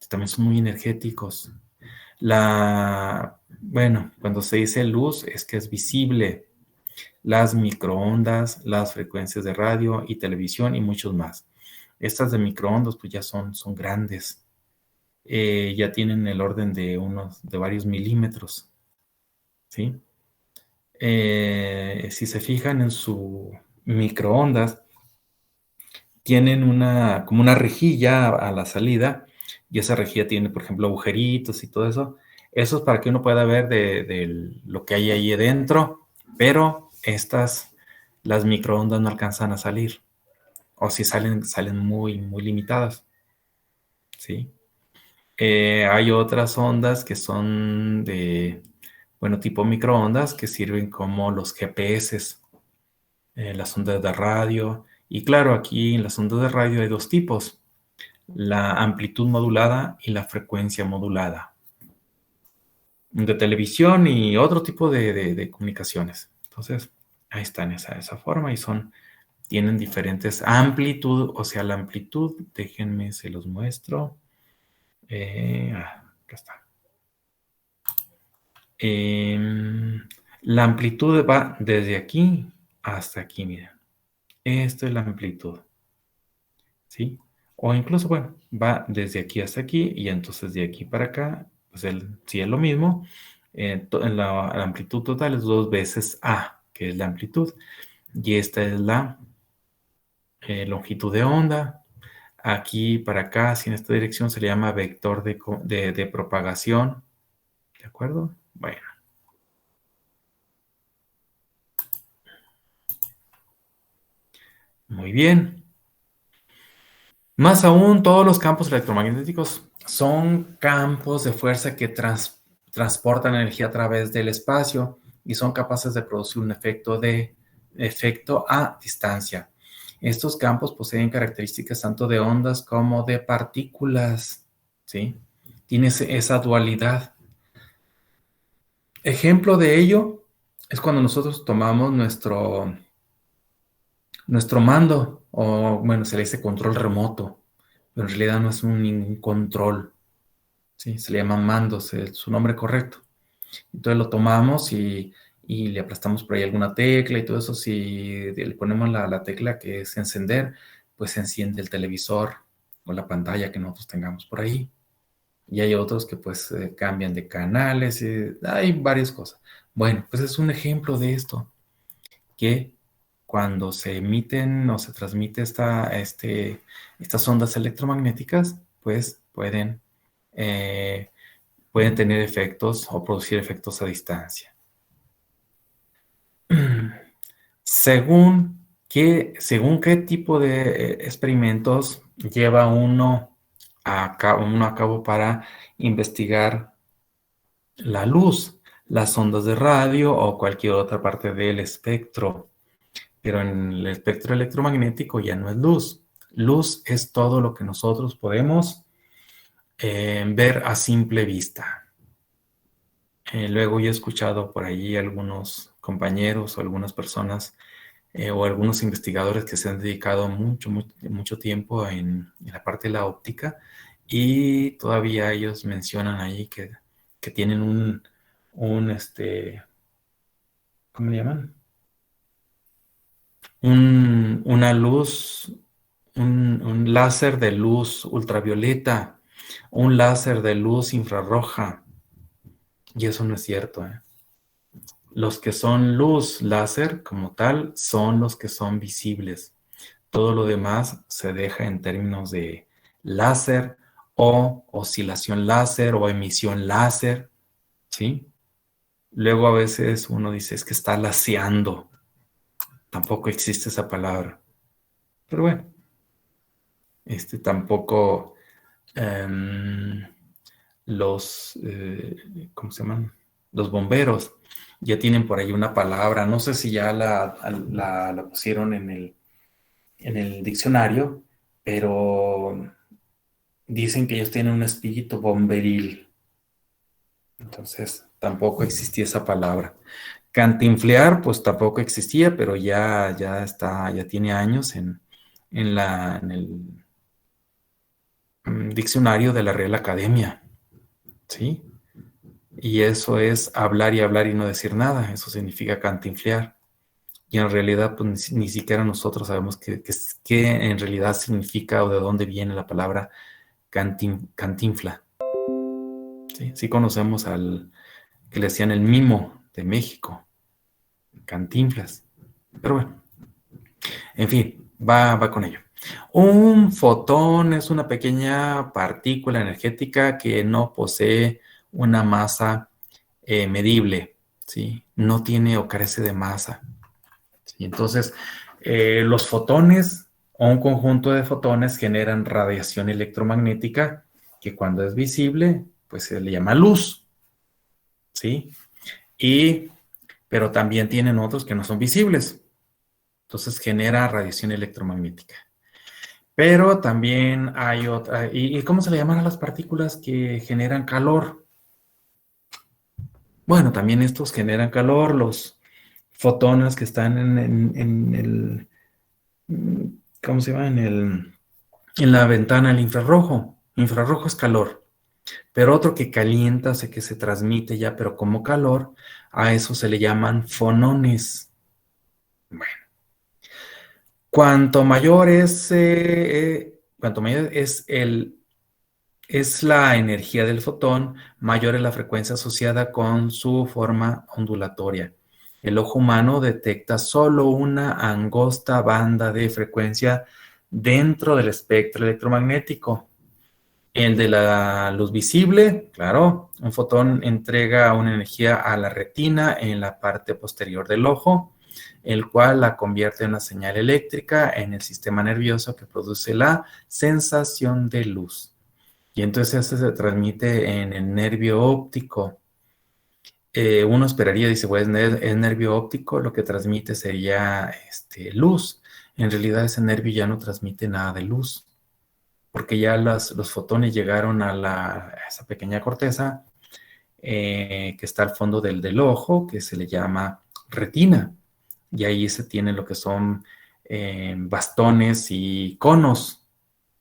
También son muy energéticos. Bueno, cuando se dice luz es que es visible. Las microondas, las frecuencias de radio y televisión y muchos más. Estas de microondas pues ya son grandes. Ya tienen el orden de varios milímetros, ¿sí? Si se fijan en su microondas, tienen como una rejilla a la salida y esa rejilla tiene, por ejemplo, agujeritos y todo eso. Eso es para que uno pueda ver de lo que hay ahí adentro, pero las microondas no alcanzan a salir. O si salen muy, muy limitadas, ¿sí? Hay otras ondas que son tipo microondas que sirven como los GPS, las ondas de radio. Y claro, aquí en las ondas de radio hay 2 tipos, la amplitud modulada y la frecuencia modulada. De televisión y otro tipo de comunicaciones. Entonces, ahí están esa forma y tienen diferentes amplitud, o sea, la amplitud, déjenme, se los muestro. Acá está. La amplitud va desde aquí hasta aquí, miren. Esta es la amplitud, ¿sí? O incluso, bueno, va desde aquí hasta aquí y entonces de aquí para acá, pues sí es lo mismo. La amplitud total es 2 veces A, que es la amplitud. Y esta es la longitud de onda. Aquí para acá, así en esta dirección, se le llama vector de propagación. ¿De acuerdo? Bueno. Muy bien. Más aún, todos los campos electromagnéticos son campos de fuerza que transportan energía a través del espacio y son capaces de producir un efecto a distancia. Estos campos poseen características tanto de ondas como de partículas, ¿sí? Tiene esa dualidad. Ejemplo de ello es cuando nosotros tomamos nuestro mando, o bueno, se le dice control remoto, pero en realidad no es ningún control, ¿sí? Se le llama mando, es su nombre correcto. Entonces lo tomamos y le aplastamos por ahí alguna tecla y todo eso. Si le ponemos la tecla que es encender, pues se enciende el televisor o la pantalla que nosotros tengamos por ahí. Y hay otros que pues cambian de canales, hay varias cosas. Bueno, pues es un ejemplo de esto, que cuando se emiten o se transmite estas ondas electromagnéticas, pues pueden tener efectos o producir efectos a distancia. Según qué tipo de experimentos lleva uno a cabo para investigar la luz, las ondas de radio o cualquier otra parte del espectro. Pero en el espectro electromagnético ya no es luz. Luz es todo lo que nosotros podemos ver a simple vista. Luego yo he escuchado por ahí algunos compañeros o algunas personas o algunos investigadores que se han dedicado mucho tiempo en la parte de la óptica y todavía ellos mencionan ahí que tienen ¿cómo le llaman? Una luz, un láser de luz ultravioleta, un láser de luz infrarroja. Y eso no es cierto, ¿eh? Los que son luz láser como tal son los que son visibles. Todo lo demás se deja en términos de láser o oscilación láser o emisión láser, ¿sí? Luego a veces uno dice es que está laseando. Tampoco existe esa palabra. Pero bueno, tampoco los, ¿cómo se llaman? Los bomberos ya tienen por ahí una palabra. No sé si ya la pusieron en el diccionario, pero dicen que ellos tienen un espíritu bomberil. Entonces, tampoco existía esa palabra. Cantinflear, pues tampoco existía, pero ya ya tiene años en el diccionario de la Real Academia, ¿sí? Y eso es hablar y hablar y no decir nada. Eso significa cantinflear. Y en realidad, pues ni siquiera nosotros sabemos qué en realidad significa o de dónde viene la palabra cantinfla. Sí, sí conocemos al que le decían el mimo de México, Cantinflas. Pero bueno, en fin, va con ello. Un fotón es una pequeña partícula energética que no posee una masa medible, ¿sí? No tiene o carece de masa. ¿Sí? Entonces, los fotones o un conjunto de fotones generan radiación electromagnética que cuando es visible, pues se le llama luz, ¿sí? Pero también tienen otros que no son visibles. Entonces genera radiación electromagnética. Pero también hay otra. ¿Y cómo se le llaman a las partículas que generan calor? Bueno, también estos generan calor, los fotones que están en el, ¿cómo se llama? En la ventana, el infrarrojo. Infrarrojo es calor. Pero otro que calienta, o sea, que se transmite ya, pero como calor, a eso se le llaman fonones. Bueno, cuanto mayor es la energía del fotón, mayor es la frecuencia asociada con su forma ondulatoria. El ojo humano detecta solo una angosta banda de frecuencia dentro del espectro electromagnético. El de la luz visible, claro, un fotón entrega una energía a la retina en la parte posterior del ojo, el cual la convierte en una señal eléctrica en el sistema nervioso que produce la sensación de luz. Y entonces eso se transmite en el nervio óptico. Uno esperaría, dice, pues es nervio óptico, lo que transmite sería luz. En realidad ese nervio ya no transmite nada de luz, porque ya los fotones llegaron a esa pequeña corteza que está al fondo del ojo, que se le llama retina. Y ahí se tienen lo que son bastones y conos,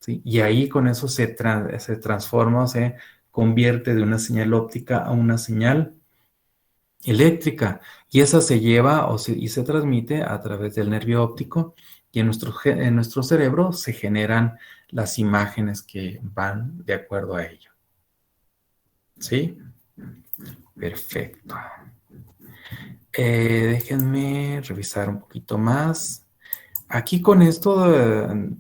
¿sí? Y ahí con eso se transforma, se convierte de una señal óptica a una señal eléctrica. Y esa se lleva y se transmite a través del nervio óptico y en nuestro cerebro se generan las imágenes que van de acuerdo a ello. ¿Sí? Perfecto. Déjenme revisar un poquito más. Aquí con esto,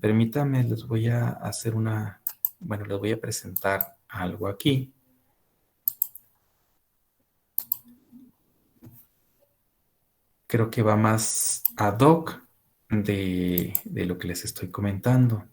permítanme, les voy a hacer les voy a presentar algo aquí. Creo que va más ad hoc de lo que les estoy comentando.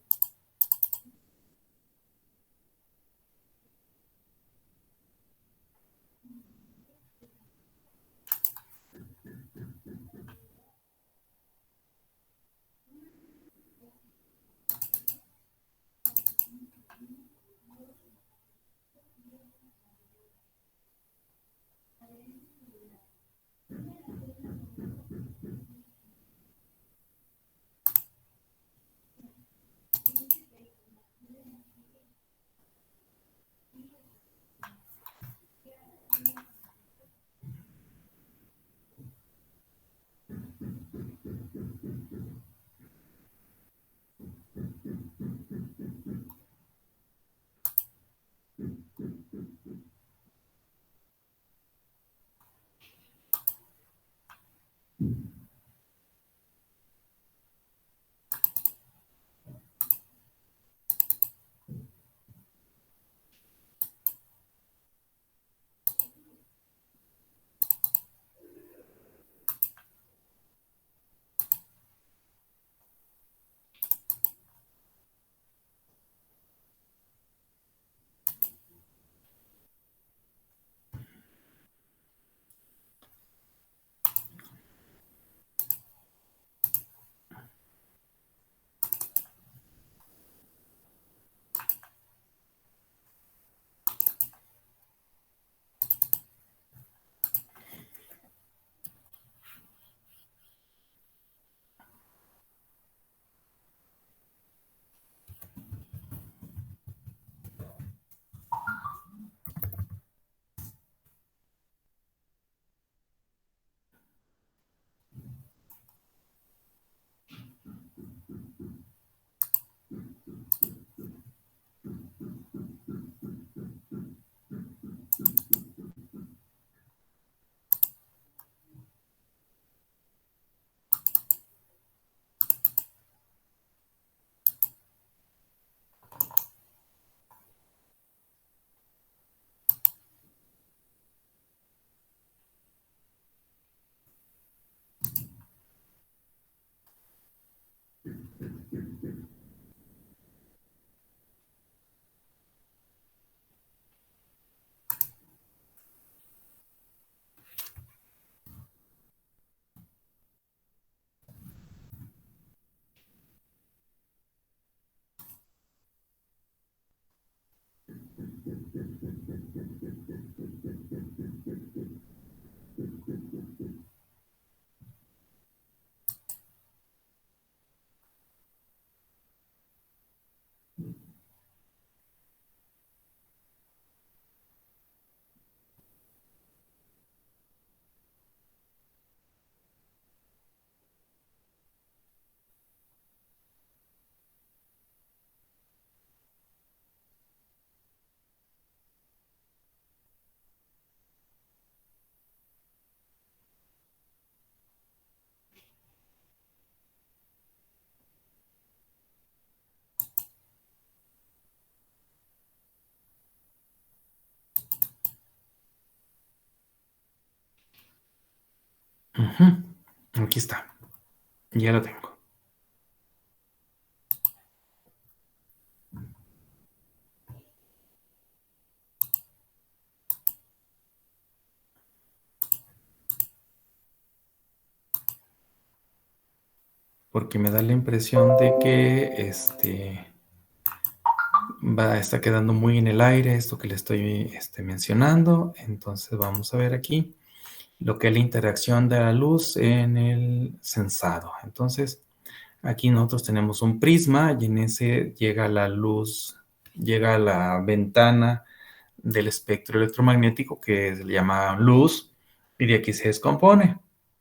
Ujú. Aquí está. Ya lo tengo. Porque me da la impresión de que está quedando muy en el aire esto que le estoy mencionando. Entonces vamos a ver aquí lo que es la interacción de la luz en el sensado. Entonces aquí nosotros tenemos un prisma y en ese llega la luz, llega a la ventana del espectro electromagnético que se le llama luz y de aquí se descompone,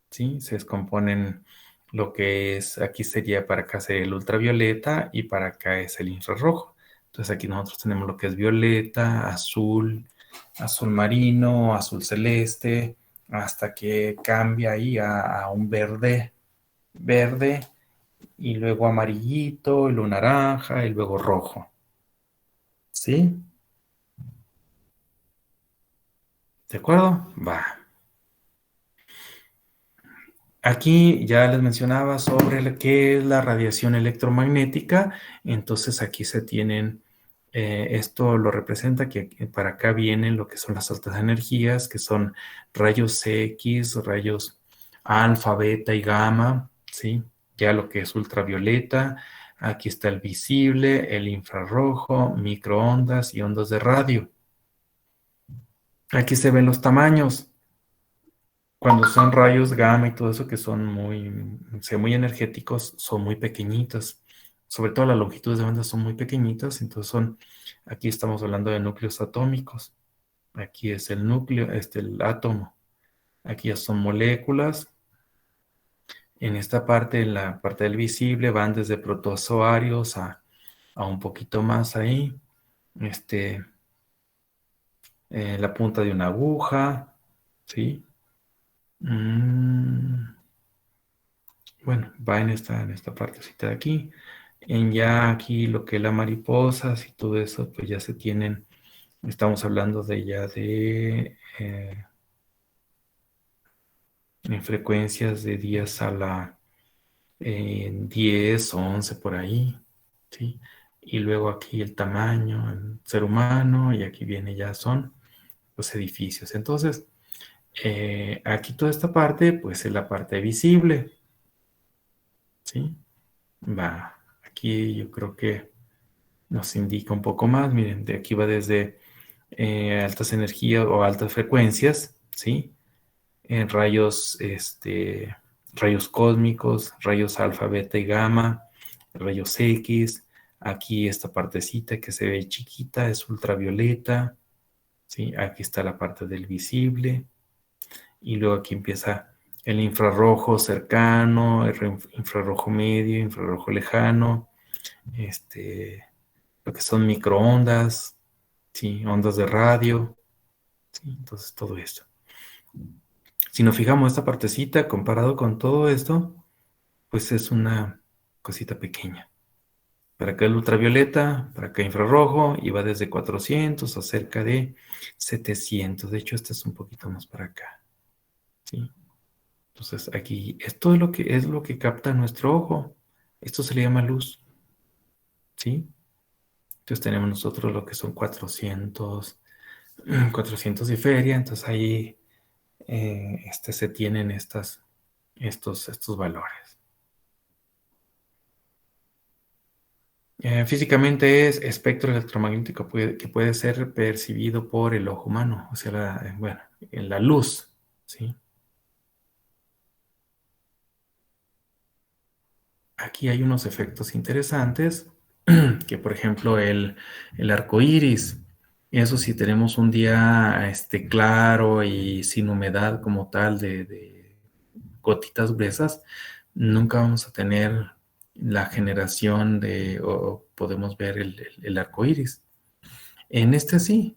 ¿sí? Se descomponen lo que es, aquí sería para acá sería el ultravioleta y para acá es el infrarrojo. Entonces aquí nosotros tenemos lo que es violeta, azul, azul marino, azul celeste, hasta que cambia ahí a un verde, verde, y luego amarillito, y luego naranja, y luego rojo. ¿Sí? ¿De acuerdo? Va. Aquí ya les mencionaba sobre qué es la radiación electromagnética. Entonces aquí se tienen, esto lo representa que para acá vienen lo que son las altas energías, que son rayos X, rayos alfa, beta y gamma, ¿sí? Ya lo que es ultravioleta. Aquí está el visible, el infrarrojo, microondas y ondas de radio. Aquí se ven los tamaños. Cuando son rayos gamma y todo eso que son muy energéticos, son muy pequeñitos. Sobre todo las longitudes de onda son muy pequeñitas, entonces aquí estamos hablando de núcleos atómicos. Aquí es el núcleo, el átomo. Aquí ya son moléculas. En esta parte, en la parte del visible, van desde protozoarios a un poquito más ahí. Este, la punta de una aguja, ¿sí? Bueno, va en esta partecita de aquí. En ya aquí lo que es la mariposas y todo eso, pues ya se tienen, estamos hablando de ya en frecuencias de 10 a la 10 o 11 por ahí, ¿sí? Y luego aquí el tamaño, el ser humano, y aquí viene ya son los edificios. Entonces, aquí toda esta parte, pues es la parte visible, ¿sí? Va, aquí yo creo que nos indica un poco más. Miren, de aquí va desde altas energías o altas frecuencias, ¿sí? En rayos, rayos cósmicos, rayos alfa, beta y gamma, rayos X. Aquí esta partecita que se ve chiquita es ultravioleta, ¿sí? Aquí está la parte del visible. Y luego aquí empieza el infrarrojo cercano, el infrarrojo medio, infrarrojo lejano, lo que son microondas, ¿sí? Ondas de radio, ¿sí? Entonces todo esto. Si nos fijamos esta partecita comparado con todo esto, pues es una cosita pequeña. Para acá el ultravioleta, para acá infrarrojo, y va desde 400 a cerca de 700. De hecho, este es un poquito más para acá, ¿sí? Entonces aquí, esto es lo que capta nuestro ojo. Esto se le llama luz, ¿sí? Entonces tenemos nosotros lo que son 400 y feria. Entonces ahí se tienen estos valores. Físicamente es espectro electromagnético que puede ser percibido por el ojo humano, o sea, bueno, en la luz, ¿sí? Aquí hay unos efectos interesantes, que por ejemplo el arco iris, eso si tenemos un día claro y sin humedad como tal de gotitas gruesas, nunca vamos a tener la generación o podemos ver el arco iris. En este sí,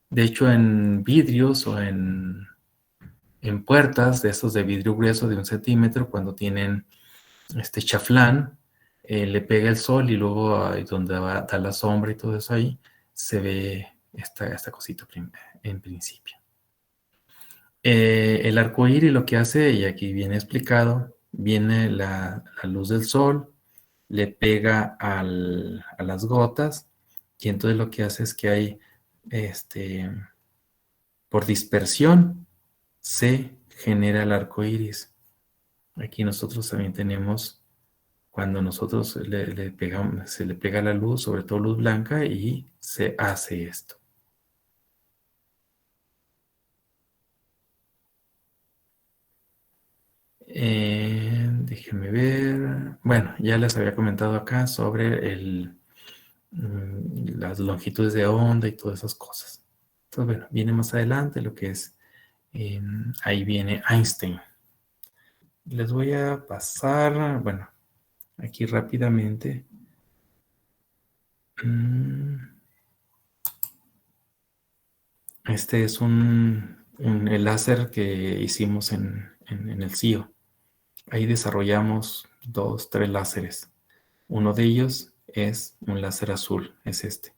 de hecho en vidrios o en puertas de esos de vidrio grueso de 1 centímetro, cuando tienen este chaflán, le pega el sol y luego ahí donde da la sombra y todo eso ahí, se ve esta cosita en principio. El arco iris lo que hace, y aquí viene explicado, viene la luz del sol, le pega a las gotas, y entonces lo que hace es que hay, por dispersión, se genera el arco iris. Aquí nosotros también tenemos, cuando nosotros le pegamos, se le pega la luz, sobre todo luz blanca, y se hace esto. Déjenme ver. Bueno, ya les había comentado acá sobre las longitudes de onda y todas esas cosas. Entonces, bueno, viene más adelante lo que es, ahí viene Einstein. Les voy a pasar, bueno, aquí rápidamente. Este es el láser que hicimos en el CIO. Ahí desarrollamos 2, 3 láseres. Uno de ellos es un láser azul, es este.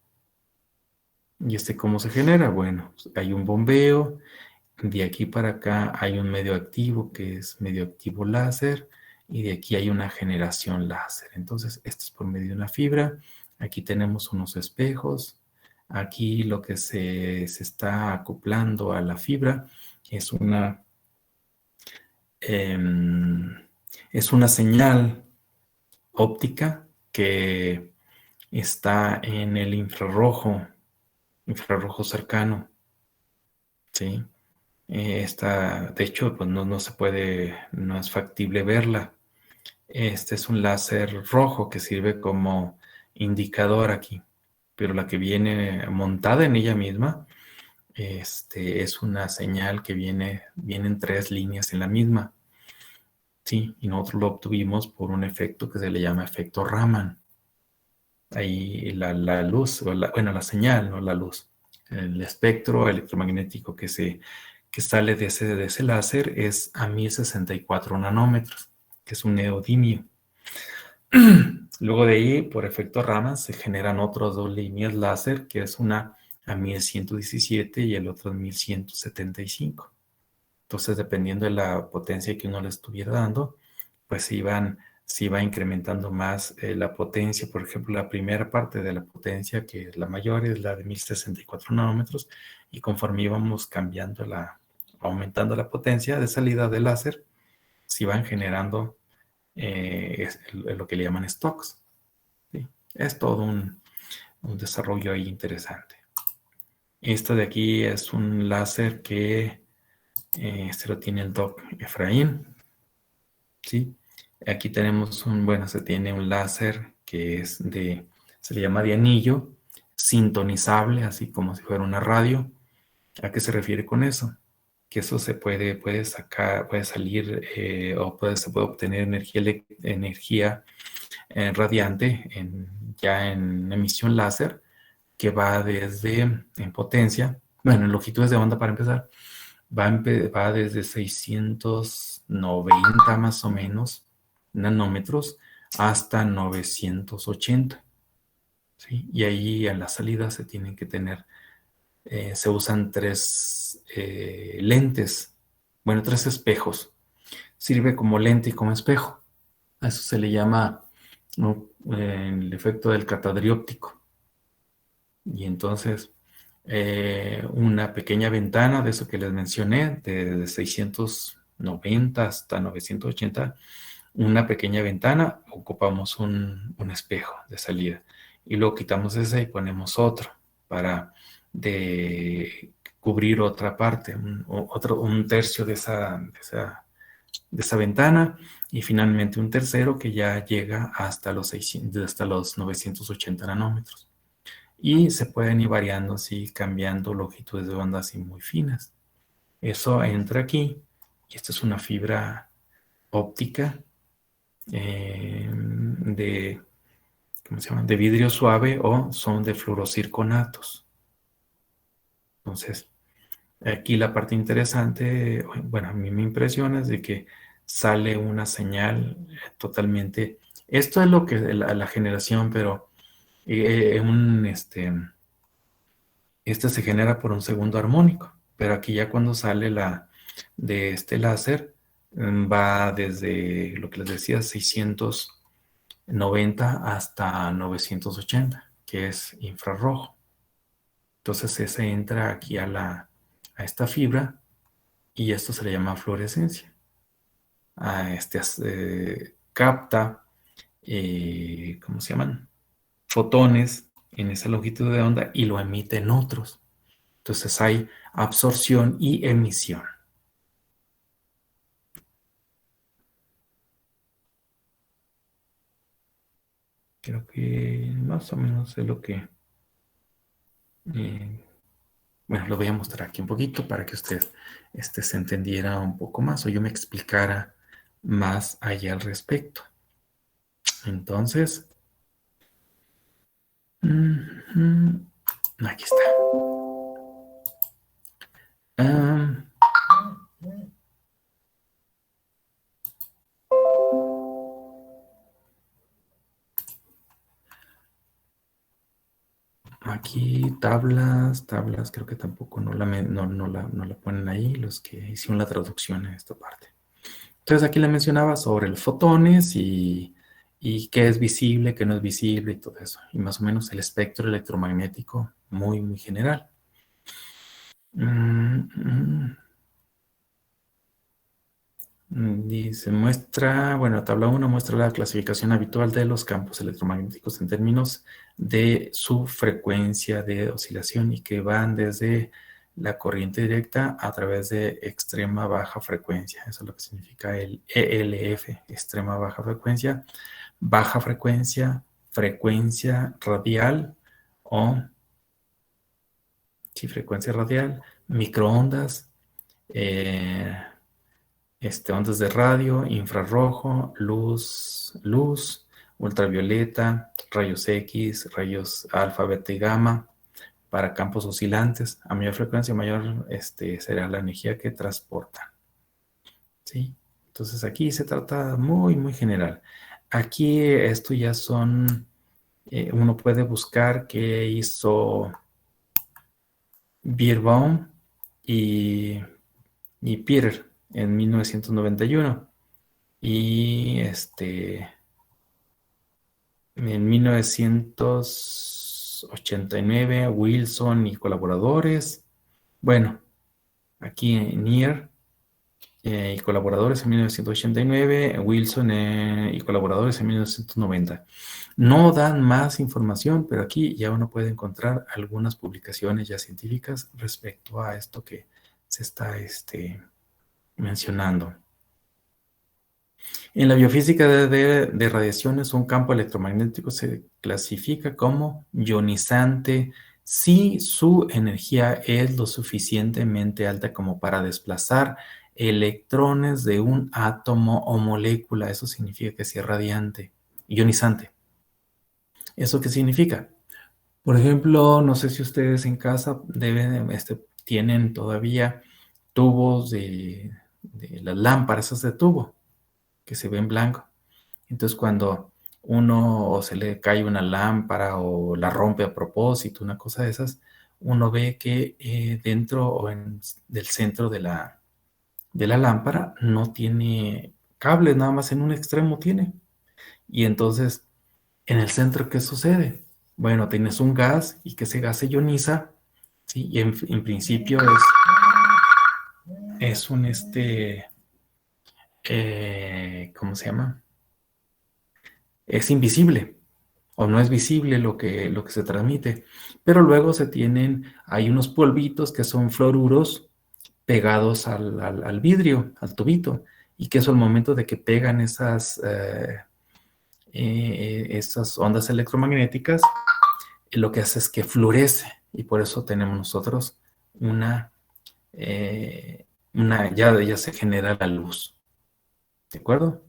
¿Y cómo se genera? Bueno, hay un bombeo. De aquí para acá hay un medio activo que es medio activo láser. Y de aquí hay una generación láser. Entonces, esto es por medio de una fibra. Aquí tenemos unos espejos. Aquí lo que se está acoplando a la fibra es una señal óptica que está en el infrarrojo cercano, ¿sí? De hecho, pues no se puede, no es factible verla. Este es un láser rojo que sirve como indicador aquí, pero la que viene montada en ella misma, es una señal que vienen 3 líneas en la misma. Sí, y nosotros lo obtuvimos por un efecto que se le llama efecto Raman. Ahí la luz, la señal, no la luz. El espectro electromagnético que sale de ese láser es a 1064 nanómetros, que es un neodimio. Luego de ahí, por efecto Raman, se generan otras 2 líneas láser, que es una a 1117 y el otro a 1175. Entonces, dependiendo de la potencia que uno le estuviera dando, pues se iba incrementando más la potencia. Por ejemplo, la primera parte de la potencia, que es la mayor, es la de 1064 nanómetros, y conforme íbamos aumentando la potencia de salida del láser, se iban generando lo que le llaman stocks. ¿Sí? Es todo un desarrollo ahí interesante. Esto de aquí es un láser que este lo tiene el Doc Efraín. ¿Sí? Aquí tenemos se tiene un láser que se le llama de anillo, sintonizable, así como si fuera una radio. ¿A qué se refiere con eso? Que eso se puede sacar, puede salir se puede obtener energía radiante ya en emisión láser, que va en potencia, en longitudes de onda para empezar, va desde 690 más o menos nanómetros hasta 980. ¿Sí? Y ahí en la salida se tienen que tener, se usan 3 lentes, 3 espejos. Sirve como lente y como espejo. A eso se le llama el efecto del catadrióptico. Y entonces, una pequeña ventana de eso que les mencioné, de 690 hasta 980, una pequeña ventana, ocupamos un espejo de salida. y luego quitamos ese y ponemos otro para cubrir otra parte, un tercio de esa ventana, y finalmente un tercero que ya llega hasta los 980 nanómetros. Y se pueden ir variando así, cambiando longitudes de onda así muy finas. Eso entra aquí, y esta es una fibra óptica ¿cómo se llama? De vidrio suave, o son de fluorocirconatos. Entonces, aquí la parte interesante, bueno, a mí me impresiona es de que sale una señal totalmente. Esto es lo que la generación, pero este se genera por un segundo armónico. Pero aquí ya cuando sale de este láser, va desde lo que les decía, 690 hasta 980, que es infrarrojo. Entonces ese entra aquí a esta fibra, y esto se le llama fluorescencia. Capta, ¿cómo se llaman? Fotones en esa longitud de onda y lo emite en otros. Entonces hay absorción y emisión. Creo que más o menos es lo que... bueno, lo voy a mostrar aquí un poquito para que usted se entendiera un poco más, o yo me explicara más allá al respecto. Entonces, aquí está. Aquí tablas, creo que tampoco no la ponen ahí los que hicieron la traducción en esta parte. Entonces aquí le mencionaba sobre los fotones y qué es visible, qué no es visible y todo eso. Y más o menos el espectro electromagnético muy, muy general. Dice, tabla 1 muestra la clasificación habitual de los campos electromagnéticos en términos de su frecuencia de oscilación, y que van desde la corriente directa a través de extrema baja frecuencia. Eso es lo que significa el ELF, extrema baja frecuencia, frecuencia radial frecuencia radial, microondas, ondas de radio, infrarrojo, luz, ultravioleta, rayos X, rayos alfa, beta y gamma, para campos oscilantes. A mayor frecuencia, mayor será la energía que transporta. ¿Sí? Entonces aquí se trata muy, muy general. Aquí esto ya son, uno puede buscar qué hizo Beerbaum y Peter en 1991. Y en 1989, Wilson y colaboradores. Bueno, aquí en Near y colaboradores en 1989, Wilson y colaboradores en 1990. No dan más información, pero aquí ya uno puede encontrar algunas publicaciones ya científicas respecto a esto que se está mencionando. En la biofísica de radiaciones, un campo electromagnético se clasifica como ionizante si su energía es lo suficientemente alta como para desplazar electrones de un átomo o molécula. Eso significa que sea radiante, ionizante. ¿Eso qué significa? Por ejemplo, no sé si ustedes en casa tienen todavía tubos de las lámparas, esas de tubo, que se ven blanco. Entonces, cuando uno o se le cae una lámpara o la rompe a propósito, una cosa de esas, uno ve que dentro del centro de la lámpara no tiene cables, nada más en un extremo tiene. Y entonces, en el centro, ¿qué sucede? Bueno, tienes un gas y que ese gas se ioniza, ¿sí? Y en principio es un ¿cómo se llama? Es invisible. o no es visible lo que se transmite. Pero luego hay unos polvitos que son fluoruros pegados al vidrio, al tubito, y que eso al momento de que pegan esas ondas electromagnéticas, lo que hace es que fluorece, y por eso tenemos nosotros eh, ya se genera la luz. ¿De acuerdo?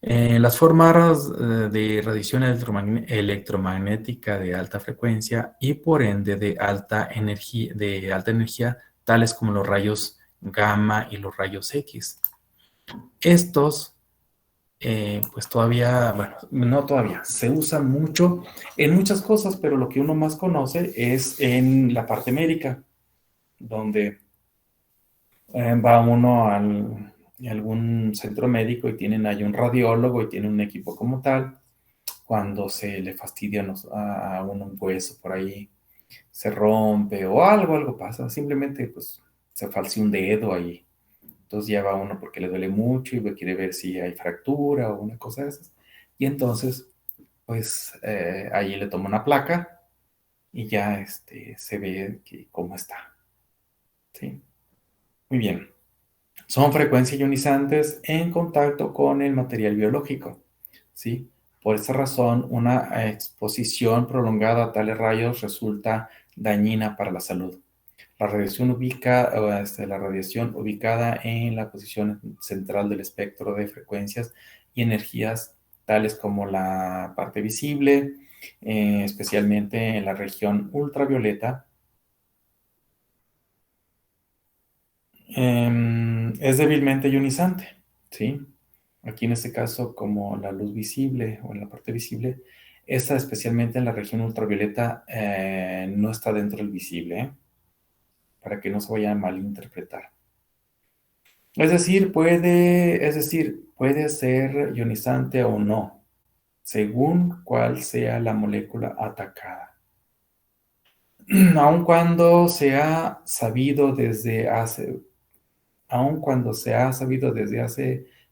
Las formas de radiación electromagnética de alta frecuencia y por ende de alta energía, tales como los rayos gamma y los rayos X. Estos, pues todavía, bueno, no todavía, se usan mucho en muchas cosas, pero lo que uno más conoce es en la parte médica, donde va uno a algún centro médico y tienen ahí un radiólogo y tienen un equipo como tal. Cuando se le fastidia a uno un hueso por ahí, se rompe o algo pasa, simplemente pues se falseó un dedo ahí. Entonces ya va uno porque le duele mucho y quiere ver si hay fractura o una cosa de esas. Y entonces, pues ahí le toma una placa y ya se ve cómo está. ¿Sí? Muy bien. Son frecuencias ionizantes en contacto con el material biológico, ¿sí? Por esa razón, una exposición prolongada a tales rayos resulta dañina para la salud. La radiación ubicada en la posición central del espectro de frecuencias y energías, tales como la parte visible, especialmente en la región ultravioleta, es débilmente ionizante, ¿sí? Aquí en este caso, como la luz visible o en la parte visible, esa especialmente en la región ultravioleta no está dentro del visible, ¿eh? Para que no se vaya a malinterpretar. Es decir, puede ser ionizante o no, según cuál sea la molécula atacada. Aun cuando se ha sabido desde hace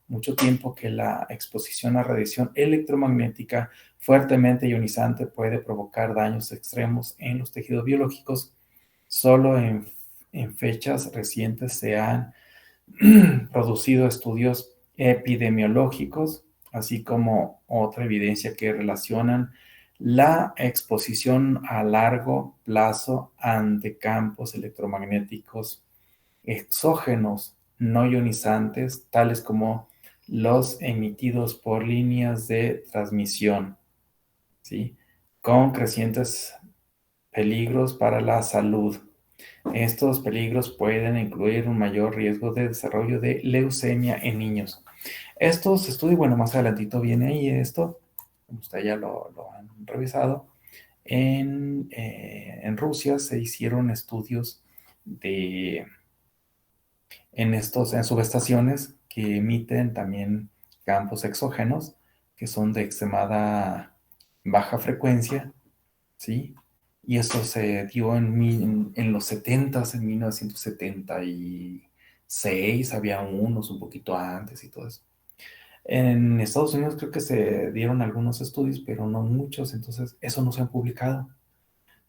mucho tiempo que la exposición a radiación electromagnética fuertemente ionizante puede provocar daños extremos en los tejidos biológicos, solo en fechas recientes se han producido estudios epidemiológicos, así como otra evidencia que relacionan la exposición a largo plazo ante campos electromagnéticos exógenos no ionizantes, tales como los emitidos por líneas de transmisión, ¿sí? Con crecientes peligros para la salud. Estos peligros pueden incluir un mayor riesgo de desarrollo de leucemia en niños. Estos estudios, bueno, más adelantito viene ahí esto, como ustedes ya lo han revisado. En Rusia se hicieron estudios en subestaciones que emiten también campos exógenos, que son de extremada baja frecuencia, ¿sí? Y eso se dio en los 70s, en 1976, había unos un poquito antes y todo eso. En Estados Unidos creo que se dieron algunos estudios, pero no muchos, entonces eso no se han publicado.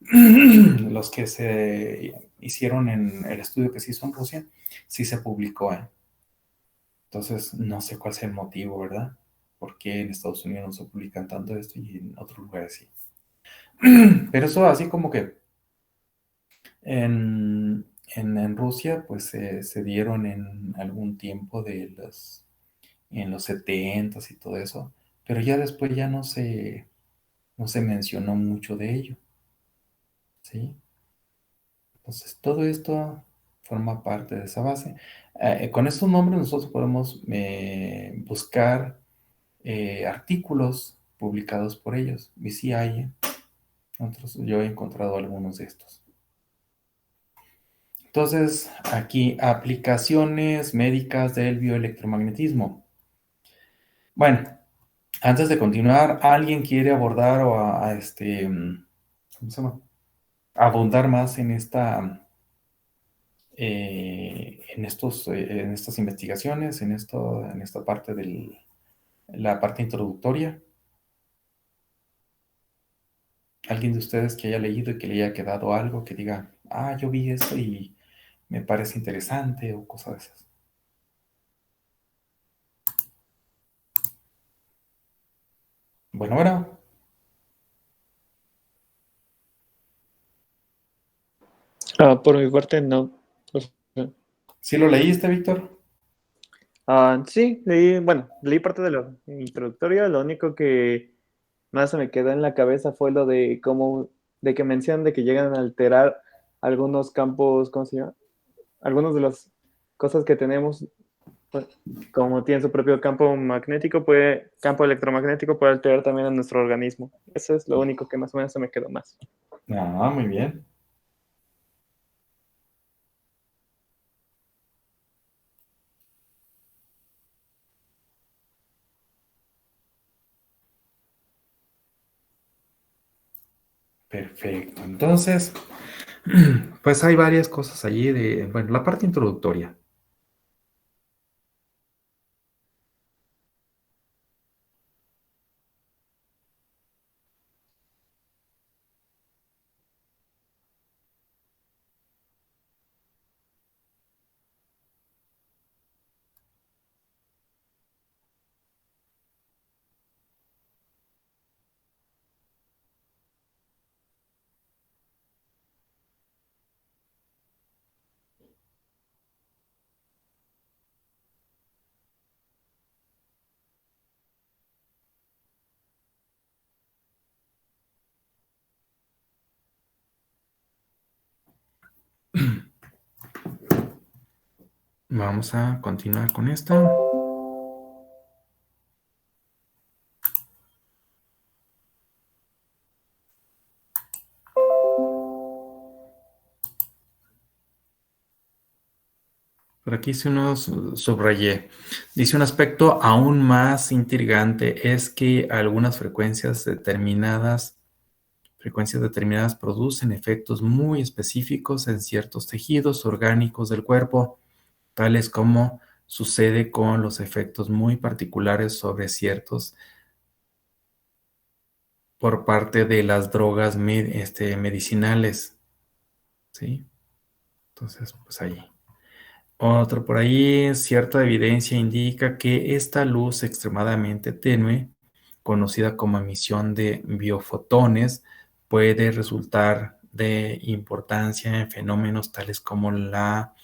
Los que se hicieron en el estudio que se hizo en Rusia, sí se publicó, ¿eh? Entonces, no sé cuál sea el motivo, ¿verdad? ¿Por qué en Estados Unidos no se publican tanto esto y en otros lugares sí? Pero eso así como que en Rusia, pues se dieron en algún tiempo en los 70s y todo eso, pero ya después ya no se mencionó mucho de ello, ¿sí? Entonces, todo esto forma parte de esa base. Con estos nombres nosotros podemos buscar artículos publicados por ellos. Y sí hay, yo he encontrado algunos de estos. Entonces, aquí, aplicaciones médicas del bioelectromagnetismo. Bueno, antes de continuar, ¿alguien quiere abordar o ¿cómo se llama? Abundar más en en estas investigaciones, en esta parte la parte introductoria? ¿Alguien de ustedes que haya leído y que le haya quedado algo que diga, ah, yo vi esto y me parece interesante o cosas de esas? Bueno, bueno, Por mi parte, no. Profe. ¿sí lo leíste, Víctor? Sí, leí parte de lo introductorio. Lo único que más se me quedó en la cabeza fue lo de de que mencionan de que llegan a alterar algunos campos, ¿cómo se llama? Algunas de las cosas que tenemos, pues, como tienen su propio campo magnético, campo electromagnético, puede alterar también a nuestro organismo. Eso es lo único que más o menos se me quedó más. Ah, muy bien. Perfecto. Entonces, pues hay varias cosas allí de, bueno, la parte introductoria. Vamos a continuar con esta. Por aquí hice unos subrayé. Dice un aspecto aún más intrigante es que algunas frecuencias determinadas producen efectos muy específicos en ciertos tejidos orgánicos del cuerpo, tales como sucede con los efectos muy particulares sobre ciertos por parte de las drogas medicinales, ¿sí? Entonces, pues ahí. Otro por ahí, cierta evidencia indica que esta luz extremadamente tenue, conocida como emisión de biofotones, puede resultar de importancia en fenómenos tales como la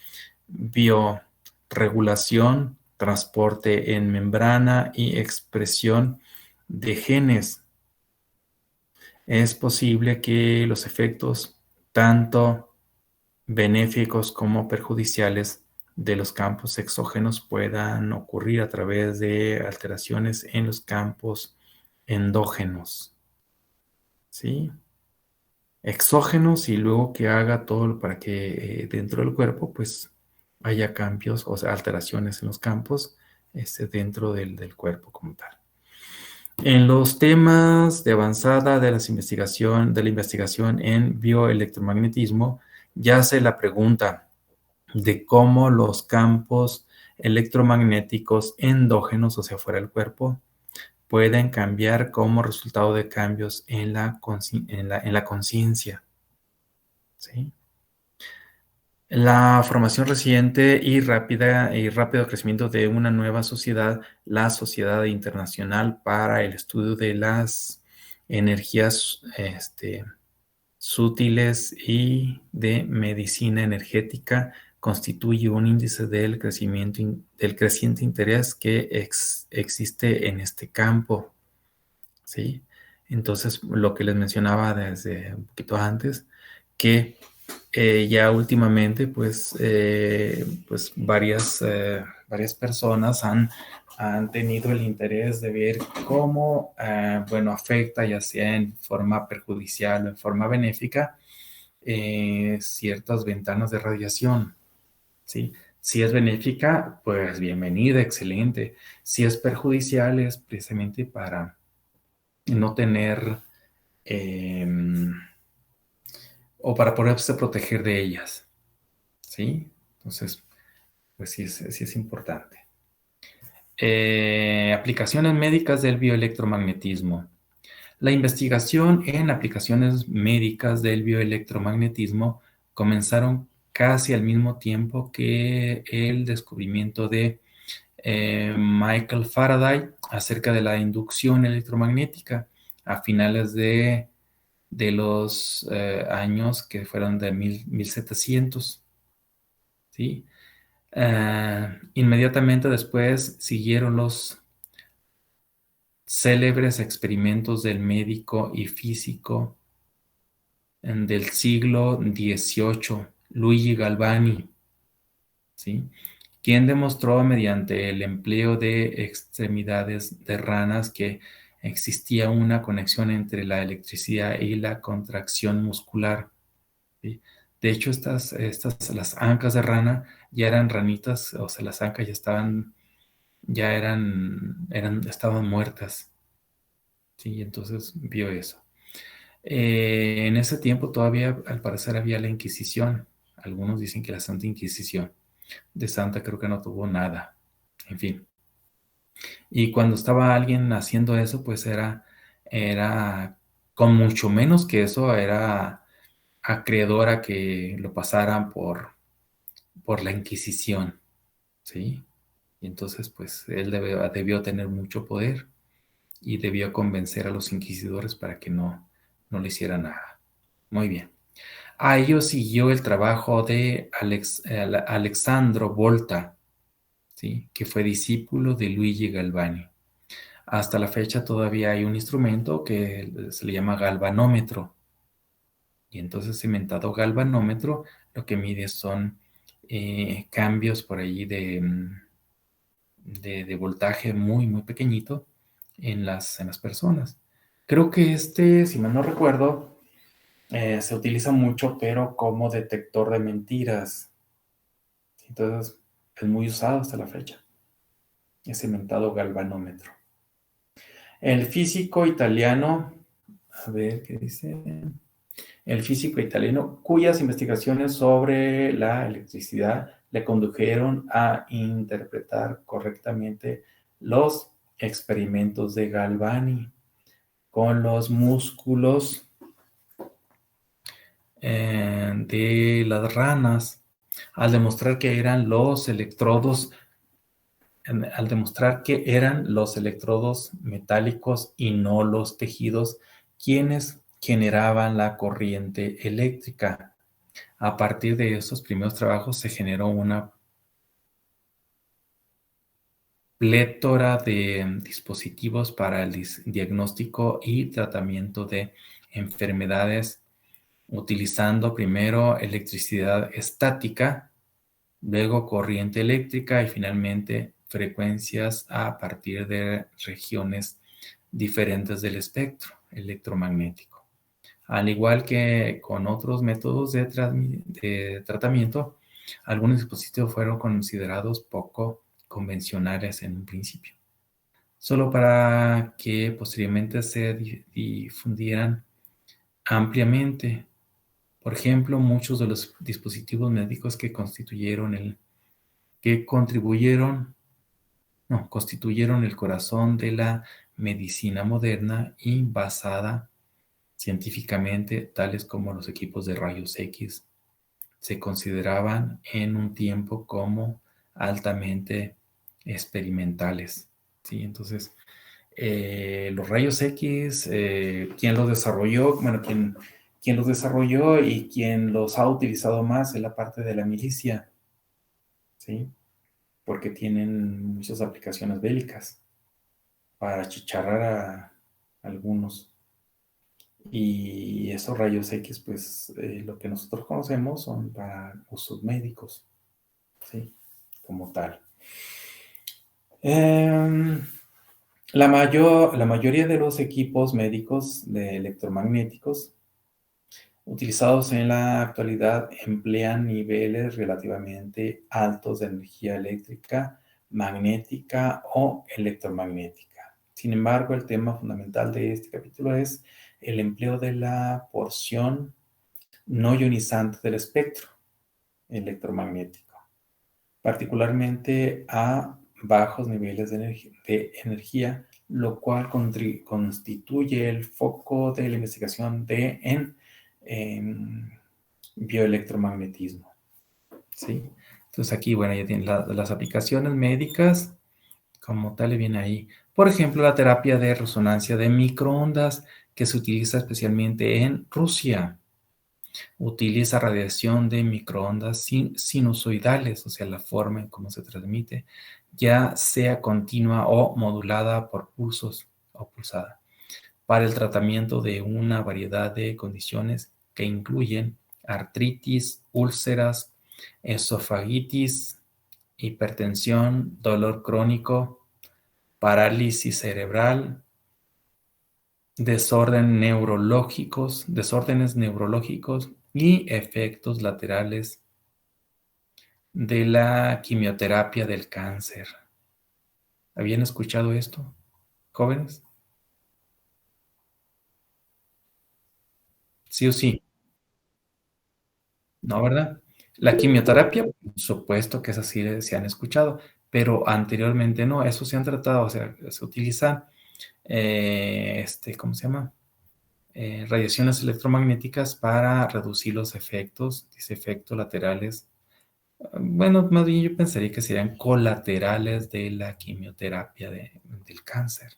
bioregulación, transporte en membrana y expresión de genes. Es posible que los efectos tanto benéficos como perjudiciales de los campos exógenos puedan ocurrir a través de alteraciones en los campos endógenos, ¿sí? Exógenos y luego que haga todo para que dentro del cuerpo pues haya cambios, o sea, alteraciones en los campos dentro del cuerpo como tal. En los temas de avanzada de de la investigación en bioelectromagnetismo, yace la pregunta de cómo los campos electromagnéticos endógenos, o sea, fuera del cuerpo, pueden cambiar como resultado de cambios en la conciencia. ¿Sí? La formación reciente y rápido crecimiento de una nueva sociedad, la Sociedad Internacional para el Estudio de las Energías Sutiles y de Medicina Energética, constituye un índice del del creciente interés que existe en este campo, ¿sí? Entonces, lo que les mencionaba desde un poquito antes, que ya últimamente, pues varias personas han tenido el interés de ver cómo, bueno, afecta, ya sea en forma perjudicial o en forma benéfica, ciertas ventanas de radiación, ¿sí? Si es benéfica, pues bienvenida, excelente. Si es perjudicial, es precisamente para no tener o para poderse proteger de ellas, ¿sí? Entonces, pues sí es importante. Aplicaciones médicas del bioelectromagnetismo. La investigación en aplicaciones médicas del bioelectromagnetismo comenzaron casi al mismo tiempo que el descubrimiento de Michael Faraday acerca de la inducción electromagnética a finales de los años que fueron de 1700, ¿sí? Inmediatamente después siguieron los célebres experimentos del médico y físico del siglo XVIII, Luigi Galvani, ¿sí? Quien demostró mediante el empleo de extremidades de ranas que existía una conexión entre la electricidad y la contracción muscular, ¿sí? De hecho, las ancas de rana ya eran ranitas, o sea, las ancas estaban muertas, ¿sí? Entonces vio eso. En ese tiempo todavía, al parecer, había la Inquisición. Algunos dicen que la Santa Inquisición. De Santa creo que no tuvo nada. En fin. Y cuando estaba alguien haciendo eso, pues era con mucho menos que eso, era acreedor a que lo pasaran por la Inquisición, ¿sí? Y entonces, pues, él debió tener mucho poder y debió convencer a los inquisidores para que no le hicieran nada. Muy bien. A ello siguió el trabajo de Alessandro Volta, ¿sí? Que fue discípulo de Luigi Galvani. Hasta la fecha todavía hay un instrumento que se le llama galvanómetro. Y entonces, inventado galvanómetro, lo que mide son cambios por allí de voltaje muy, muy pequeñito en las personas. Creo que si mal no recuerdo, se utiliza mucho, pero como detector de mentiras. Entonces, es muy usado hasta la fecha. Es inventado galvanómetro. El físico italiano, a ver qué dice. El físico italiano, cuyas investigaciones sobre la electricidad le condujeron a interpretar correctamente los experimentos de Galvani con los músculos de las ranas, al demostrar que eran los electrodos metálicos y no los tejidos quienes generaban la corriente eléctrica. A partir de esos primeros trabajos se generó una plétora de dispositivos para el diagnóstico y tratamiento de enfermedades, utilizando primero electricidad estática, luego corriente eléctrica y finalmente frecuencias a partir de regiones diferentes del espectro electromagnético. Al igual que con otros métodos de tratamiento, algunos dispositivos fueron considerados poco convencionales en un principio, solo para que posteriormente se difundieran ampliamente. Por ejemplo, muchos de los dispositivos médicos que constituyeron el corazón de la medicina moderna y basada científicamente, tales como los equipos de rayos X, se consideraban en un tiempo como altamente experimentales, ¿sí? Entonces, los rayos X, ¿quién los desarrolló? Bueno, quien los desarrolló y quien los ha utilizado más es la parte de la milicia, ¿sí? Porque tienen muchas aplicaciones bélicas para achicharrar a algunos. Y esos rayos X, pues lo que nosotros conocemos son para usos médicos, ¿sí? Como tal. La mayoría de los equipos médicos de electromagnéticos utilizados en la actualidad emplean niveles relativamente altos de energía eléctrica, magnética o electromagnética. Sin embargo, el tema fundamental de este capítulo es el empleo de la porción no ionizante del espectro electromagnético, particularmente a bajos niveles de energía, lo cual constituye el foco de la investigación en bioelectromagnetismo. ¿Sí? Entonces aquí, bueno, ya tienen las aplicaciones médicas, como tal, y viene ahí. Por ejemplo, la terapia de resonancia de microondas, que se utiliza especialmente en Rusia. Utiliza radiación de microondas sinusoidales, o sea, la forma en cómo se transmite, ya sea continua o modulada por pulsos o pulsada, para el tratamiento de una variedad de condiciones que incluyen artritis, úlceras, esofagitis, hipertensión, dolor crónico, parálisis cerebral, desórdenes neurológicos y efectos laterales de la quimioterapia del cáncer. ¿Habían escuchado esto, jóvenes? Sí o sí. ¿No, verdad? La quimioterapia, por supuesto que es así, se han escuchado, pero anteriormente no, eso se han tratado, o sea, se utiliza, ¿cómo se llama? Radiaciones electromagnéticas para reducir los efectos laterales. Bueno, más bien yo pensaría que serían colaterales de la quimioterapia del cáncer.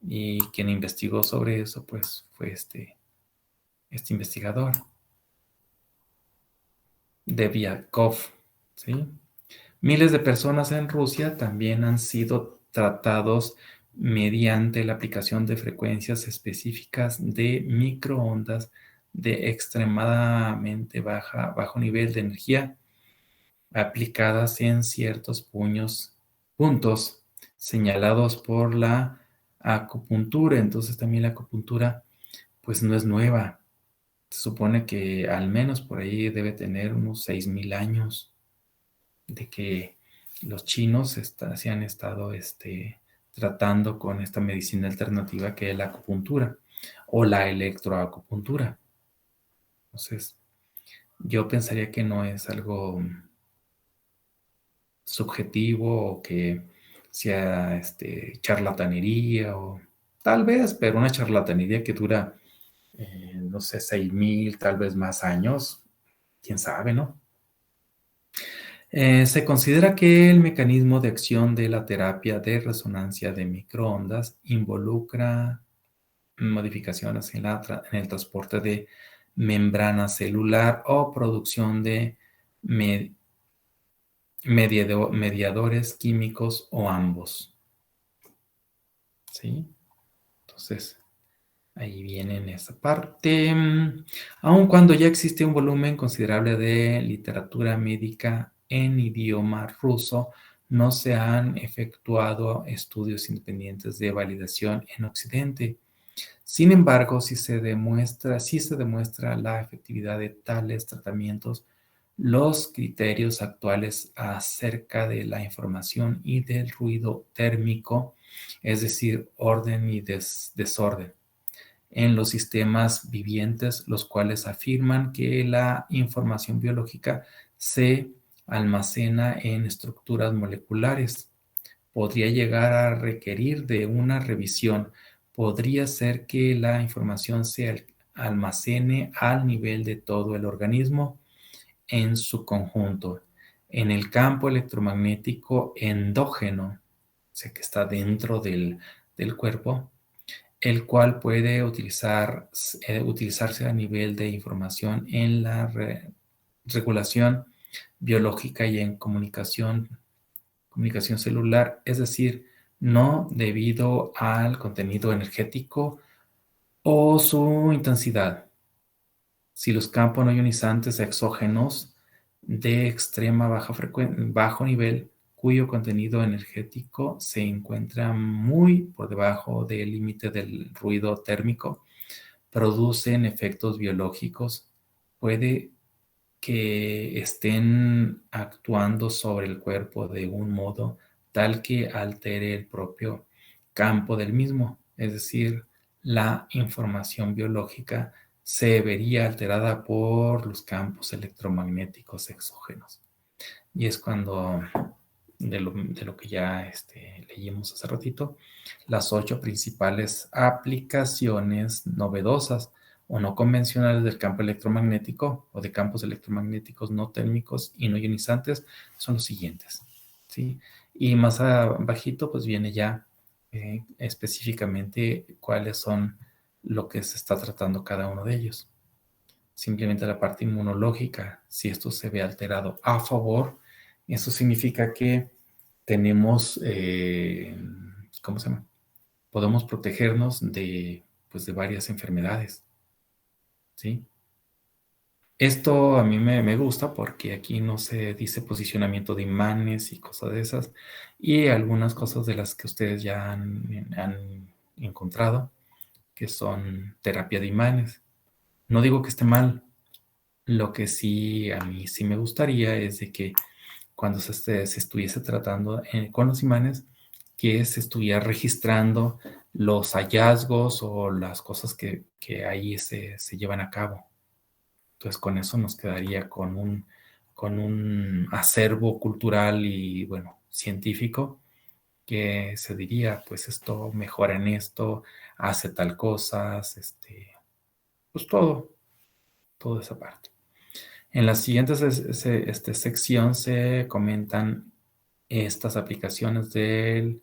Y quien investigó sobre eso, pues, fue este investigador, Deviakov, ¿sí? Miles de personas en Rusia también han sido tratados mediante la aplicación de frecuencias específicas de microondas de extremadamente bajo nivel de energía aplicadas en ciertos puntos señalados por la acupuntura. Entonces también la acupuntura pues no es nueva. Se supone que al menos por ahí debe tener unos 6,000 años de que los chinos se han estado tratando con esta medicina alternativa que es la acupuntura o la electroacupuntura. Entonces, yo pensaría que no es algo subjetivo o que sea charlatanería o tal vez, pero una charlatanería que dura, no sé, 6,000, tal vez más años, quién sabe, ¿no? Se considera que el mecanismo de acción de la terapia de resonancia de microondas involucra modificaciones en el transporte de membrana celular o producción de mediadores químicos o ambos. ¿Sí? Entonces, ahí viene en esa parte. Aun cuando ya existe un volumen considerable de literatura médica en idioma ruso, no se han efectuado estudios independientes de validación en Occidente. Sin embargo, si se demuestra la efectividad de tales tratamientos, los criterios actuales acerca de la información y del ruido térmico, es decir, orden y desorden, en los sistemas vivientes, los cuales afirman que la información biológica se almacena en estructuras moleculares. Podría llegar a requerir de una revisión. Podría ser que la información se almacene al nivel de todo el organismo en su conjunto, en el campo electromagnético endógeno, o sea que está dentro del cuerpo, el cual puede utilizarse a nivel de información en la regulación biológica y en comunicación celular, es decir, no debido al contenido energético o su intensidad. Si los campos no ionizantes exógenos de extrema bajo nivel, cuyo contenido energético se encuentra muy por debajo del límite del ruido térmico, producen efectos biológicos, puede que estén actuando sobre el cuerpo de un modo tal que altere el propio campo del mismo, es decir, la información biológica se vería alterada por los campos electromagnéticos exógenos. Y es cuando de lo que ya leímos hace ratito, las 8 principales aplicaciones novedosas o no convencionales del campo electromagnético o de campos electromagnéticos no térmicos y no ionizantes son los siguientes, ¿sí? Y más abajito pues viene ya específicamente cuáles son lo que se está tratando cada uno de ellos. Simplemente la parte inmunológica, si esto se ve alterado a favor, eso significa que tenemos, ¿cómo se llama? Podemos protegernos de varias enfermedades, ¿sí? Esto a mí me gusta porque aquí no se dice posicionamiento de imanes y cosas de esas, y algunas cosas de las que ustedes ya han encontrado, que son terapia de imanes. No digo que esté mal, lo que sí a mí sí me gustaría es de que cuando se estuviese tratando con los imanes, que se estuviera registrando los hallazgos o las cosas que ahí se llevan a cabo. Entonces con eso nos quedaría con un acervo cultural y, bueno, científico, que se diría, pues esto mejora en esto, hace tal cosas, pues toda esa parte. En la siguiente sección se comentan estas aplicaciones de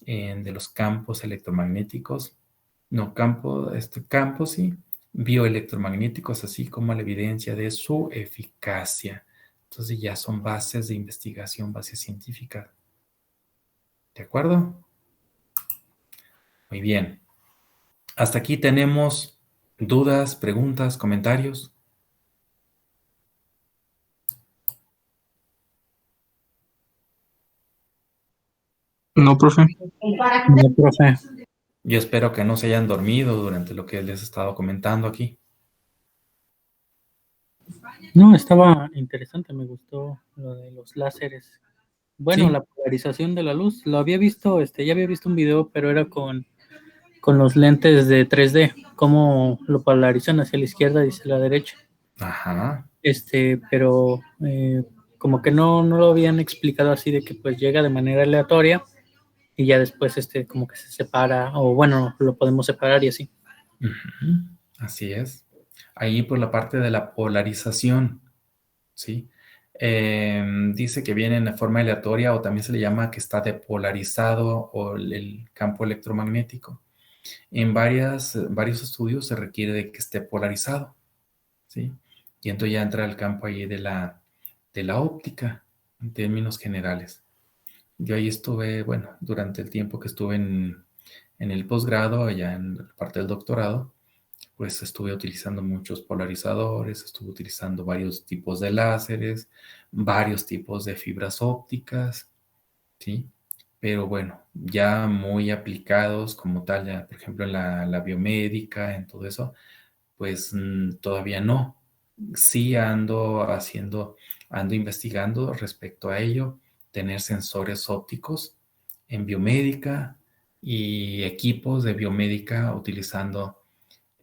los campos electromagnéticos, campos sí, bioelectromagnéticos, así como la evidencia de su eficacia. Entonces ya son bases de investigación, bases científicas. ¿De acuerdo? Muy bien. Hasta aquí tenemos dudas, preguntas, comentarios. No, profe. No, profe. Yo espero que no se hayan dormido durante lo que les he estado comentando aquí. No, estaba interesante, me gustó lo de los láseres. Bueno, Sí. La polarización de la luz, lo había visto, ya había visto un video, pero era con los lentes de 3D, cómo lo polarizan hacia la izquierda y hacia la derecha. Ajá. Pero como que no lo habían explicado así, de que pues llega de manera aleatoria y ya después como que se separa, o bueno, lo podemos separar y así. Uh-huh. Así es. Ahí por la parte de la polarización, ¿sí? Dice que viene en forma aleatoria, o también se le llama que está depolarizado, o el campo electromagnético. En varios estudios se requiere de que esté polarizado, ¿sí? Y entonces ya entra el campo ahí de la óptica, en términos generales. Yo ahí estuve, bueno, durante el tiempo que estuve en el posgrado, allá en la parte del doctorado, pues estuve utilizando muchos polarizadores, estuve utilizando varios tipos de láseres, varios tipos de fibras ópticas, ¿sí? Pero bueno, ya muy aplicados como tal, ya, por ejemplo, en la biomédica, en todo eso, pues todavía no. Sí ando investigando respecto a ello, tener sensores ópticos en biomédica y equipos de biomédica utilizando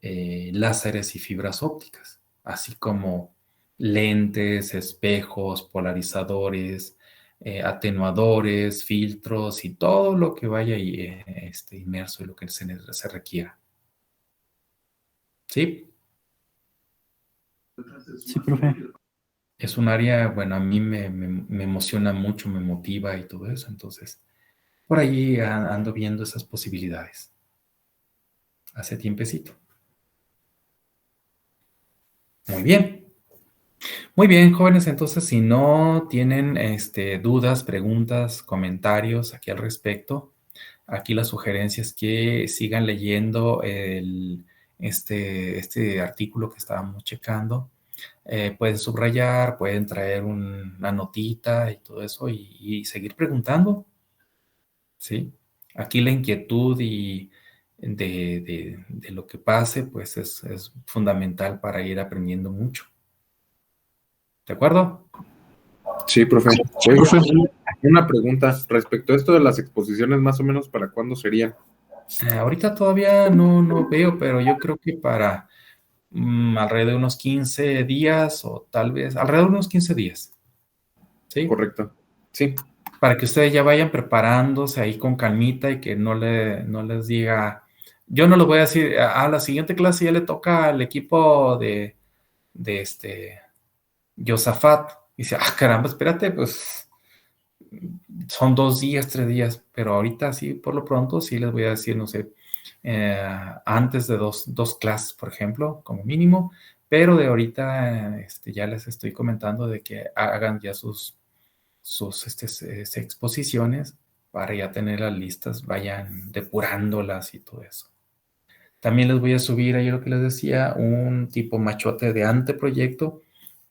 láseres y fibras ópticas, así como lentes, espejos, polarizadores, atenuadores, filtros y todo lo que vaya ahí inmerso y lo que se requiera. ¿Sí? Sí, profe. Es un área, bueno, a mí me emociona mucho, me motiva y todo eso, entonces por ahí ando viendo esas posibilidades hace tiempecito. Muy bien. Muy bien, jóvenes, entonces si no tienen dudas, preguntas, comentarios aquí al respecto, aquí la sugerencia es que sigan leyendo este artículo que estábamos checando. Pueden subrayar, pueden traer una notita y todo eso y seguir preguntando, ¿sí? Aquí la inquietud y de lo que pase, pues es fundamental para ir aprendiendo mucho. ¿De acuerdo? Sí, profe. Oiga, una pregunta respecto a esto de las exposiciones, más o menos, ¿para cuándo serían? Ahorita todavía no veo, pero yo creo que para alrededor de unos 15 días o tal vez alrededor de unos 15 días. ¿Sí? Correcto. Sí. para que ustedes ya vayan preparándose ahí con calmita y que no les diga, yo no les voy a decir, a la siguiente clase ya le toca al equipo de Josafat. Y dice, caramba, espérate, pues son 2 días, 3 días, pero ahorita sí, por lo pronto, sí les voy a decir, no sé, antes de dos clases, por ejemplo, como mínimo, pero de ahorita ya les estoy comentando de que hagan ya sus exposiciones para ya tener las listas, vayan depurándolas y todo eso. También les voy a subir, ahí lo que les decía, un tipo machote de anteproyecto,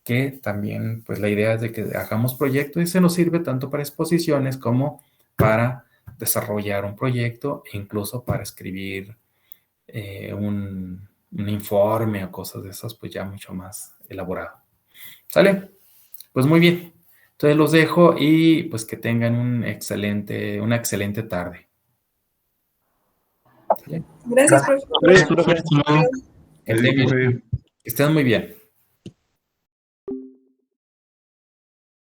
que también, pues la idea es de que hagamos proyectos y se nos sirve tanto para exposiciones como para desarrollar un proyecto e incluso para escribir un informe o cosas de esas, pues ya mucho más elaborado. ¿Sale? Pues muy bien. Entonces los dejo y pues que tengan una excelente tarde. ¿Sale? Gracias, profe. Gracias, profe. Que estén muy bien.